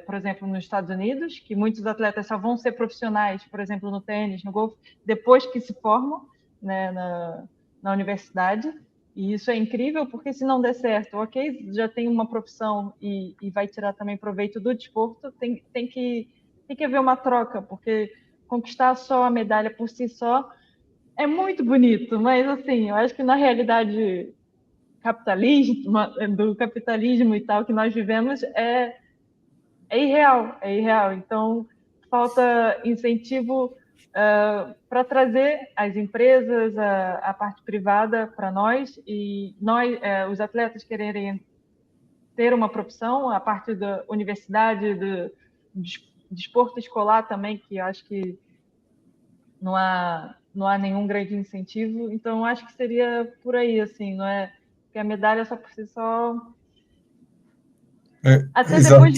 por exemplo, nos Estados Unidos, que muitos atletas só vão ser profissionais, por exemplo, no tênis, no golfe, depois que se formam, né, na universidade. E isso é incrível, porque se não der certo, ok, já tem uma profissão e vai tirar também proveito do desporto, tem que haver uma troca, porque conquistar só a medalha por si só é muito bonito, mas assim, eu acho que na realidade do capitalismo e tal que nós vivemos é irreal. Então, falta incentivo para trazer as empresas, a parte privada para nós, e nós, os atletas quererem ter uma profissão, a parte da universidade, do desporto escolar também, que eu acho que não há nenhum grande incentivo. Então, eu acho que seria por aí, assim, não é? Porque a medalha só por si só... Até depois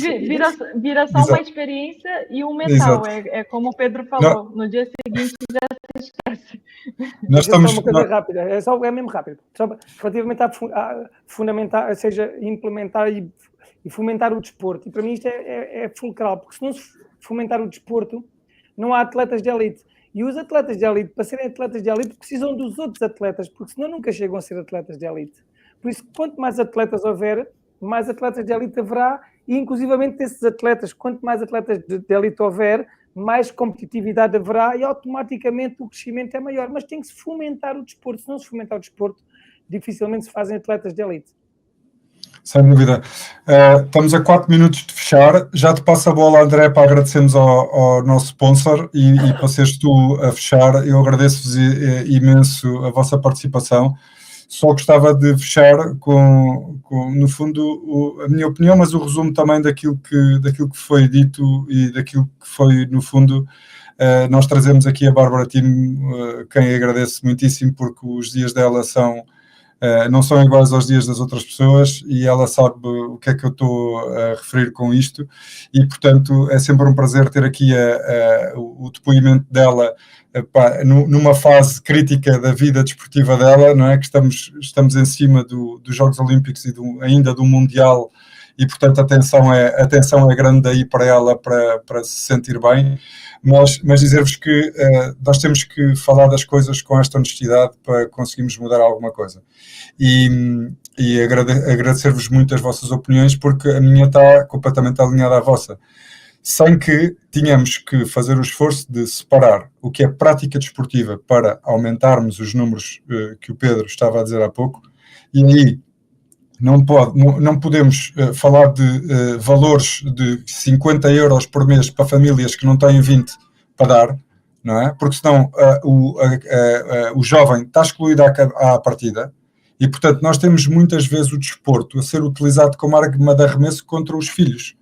vira só uma experiência e um mental. É como o Pedro falou, no dia seguinte já se esquece. Nós estamos... Só uma coisa rápida, é mesmo rápido. Só relativamente a fundamentar, ou seja, implementar e fomentar o desporto. E para mim isto é fulcral, porque se não se fomentar o desporto, não há atletas de elite. E os atletas de elite, para serem atletas de elite, precisam dos outros atletas, porque senão nunca chegam a ser atletas de elite. Por isso, quanto mais atletas houver, mais atletas de elite haverá, e inclusivamente desses atletas, quanto mais atletas de elite houver, mais competitividade haverá e automaticamente o crescimento é maior. Mas tem que se fomentar o desporto. Se não se fomentar o desporto, dificilmente se fazem atletas de elite. Sem dúvida. Estamos a 4 minutos de fechar. Já te passo a bola, André, para agradecermos ao nosso sponsor e para seres tu a fechar. Eu agradeço-vos imenso a vossa participação. Só gostava de fechar com no fundo, a minha opinião, mas o resumo também daquilo que foi dito e daquilo que foi, no fundo, nós trazemos aqui a Bárbara Timo, quem agradeço muitíssimo, porque os dias dela não são iguais aos dias das outras pessoas e ela sabe o que é que eu estou a referir com isto e, portanto, é sempre um prazer ter aqui o depoimento dela numa fase crítica da vida desportiva dela, não é? Que estamos em cima dos Jogos Olímpicos e ainda do Mundial e, portanto, a atenção é grande aí para ela para se sentir bem. Mas dizer-vos que nós temos que falar das coisas com esta honestidade para conseguirmos mudar alguma coisa. E agradecer-vos muito as vossas opiniões, porque a minha está completamente alinhada à vossa. Sem que tenhamos que fazer o esforço de separar o que é prática desportiva para aumentarmos os números que o Pedro estava a dizer há pouco, e aí não podemos falar de valores de 50 euros por mês para famílias que não têm 20 para dar, não é? Porque senão o jovem está excluído à partida e, portanto, nós temos muitas vezes o desporto a ser utilizado como arma de arremesso contra os filhos.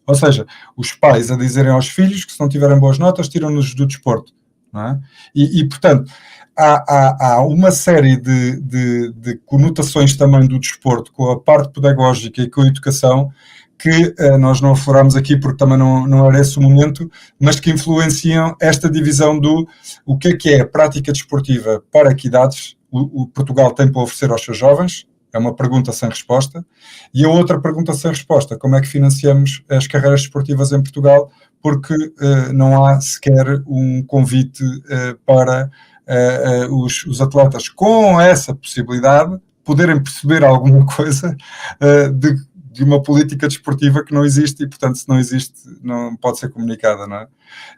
Ou seja, os pais a dizerem aos filhos que se não tiverem boas notas, tiram-nos do desporto, não é? E portanto, há uma série de conotações também do desporto com a parte pedagógica e com a educação que nós não afloramos aqui porque também não era esse o momento, mas que influenciam esta divisão do o que é a prática desportiva para que idades o Portugal tem para oferecer aos seus jovens. É uma pergunta sem resposta. E a outra pergunta sem resposta, como é que financiamos as carreiras desportivas em Portugal? Porque não há sequer um convite para os atletas com essa possibilidade poderem perceber alguma coisa de uma política desportiva que não existe e, portanto, se não existe, não pode ser comunicada, não é?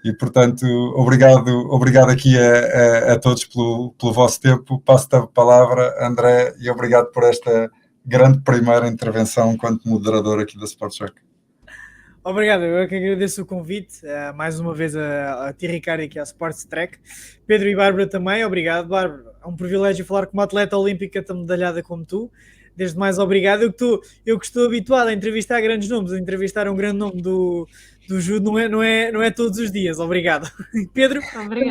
E, portanto, obrigado aqui a todos pelo vosso tempo. Passo-te a palavra, André, e obrigado por esta grande primeira intervenção enquanto moderador aqui da Sport Track. Obrigado, eu é que agradeço o convite, mais uma vez a ti, Ricardo, aqui à Sports Track. Pedro e Bárbara também, obrigado. Bárbara, é um privilégio falar com uma atleta olímpica tão medalhada como tu. Desde mais, obrigado. Eu que estou habituado a entrevistar grandes nomes, a entrevistar um grande nome do judo não é todos os dias, obrigado. Pedro, também,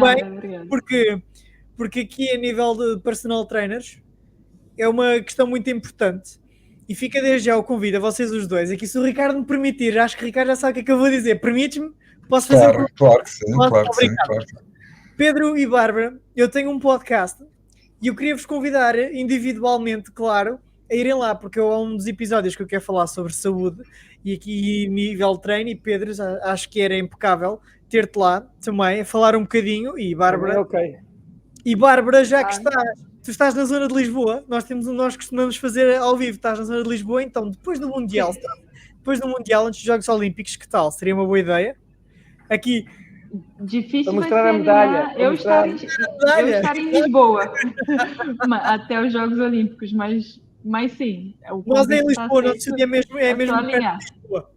porque aqui a nível de personal trainers é uma questão muito importante. E fica desde já o convite a vocês os dois. Aqui, se o Ricardo me permitir, acho que o Ricardo já sabe o que é que eu vou dizer. Permites-me? Posso fazer Claro que sim, claro que sim. Pedro e Bárbara, eu tenho um podcast e eu queria vos convidar individualmente, claro, a irem lá, porque há um dos episódios que eu quero falar sobre saúde e aqui nível de treino, e Pedro, acho que era impecável ter-te lá também, a falar um bocadinho, e Bárbara... Ok. E Bárbara, já que tu estás na zona de Lisboa, nós costumamos fazer ao vivo, estás na zona de Lisboa, então depois do Mundial, antes dos Jogos Olímpicos, que tal? Seria uma boa ideia? Aqui, Difícil Para vai mostrar ser a medalha, animar para eu mostrar- estar em Lisboa até os Jogos Olímpicos, mas sim. O nós em convite está Lisboa, nosso aceito, sítio é só mesmo perto alinhar. de Lisboa.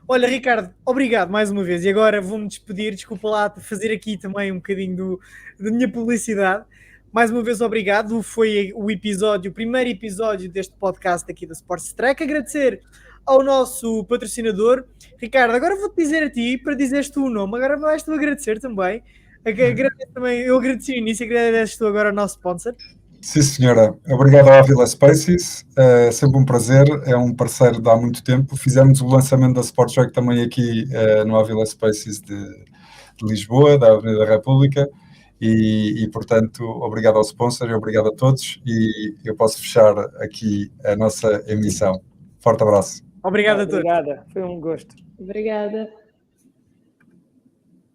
Olha, Ricardo, obrigado mais uma vez. E agora vou-me despedir, desculpa lá fazer aqui também um bocadinho da minha publicidade. Mais uma vez, obrigado. Foi o primeiro episódio deste podcast aqui da Sports Track. Agradecer ao nosso patrocinador. Ricardo, agora vou-te dizer a ti, para dizeres tu o nome, agora vais-te agradecer também. Eu agradeci no início, agradeces tu agora ao nosso sponsor. Sim, senhora. Obrigado à Avila Spaces. É sempre um prazer. É um parceiro de há muito tempo. Fizemos o lançamento da Sport Track também aqui no Avila Spaces de Lisboa, da Avenida da República. E, portanto, obrigado ao sponsor e obrigado a todos. E eu posso fechar aqui a nossa emissão. Forte abraço. Obrigado a todos. Obrigada, foi um gosto. Obrigada.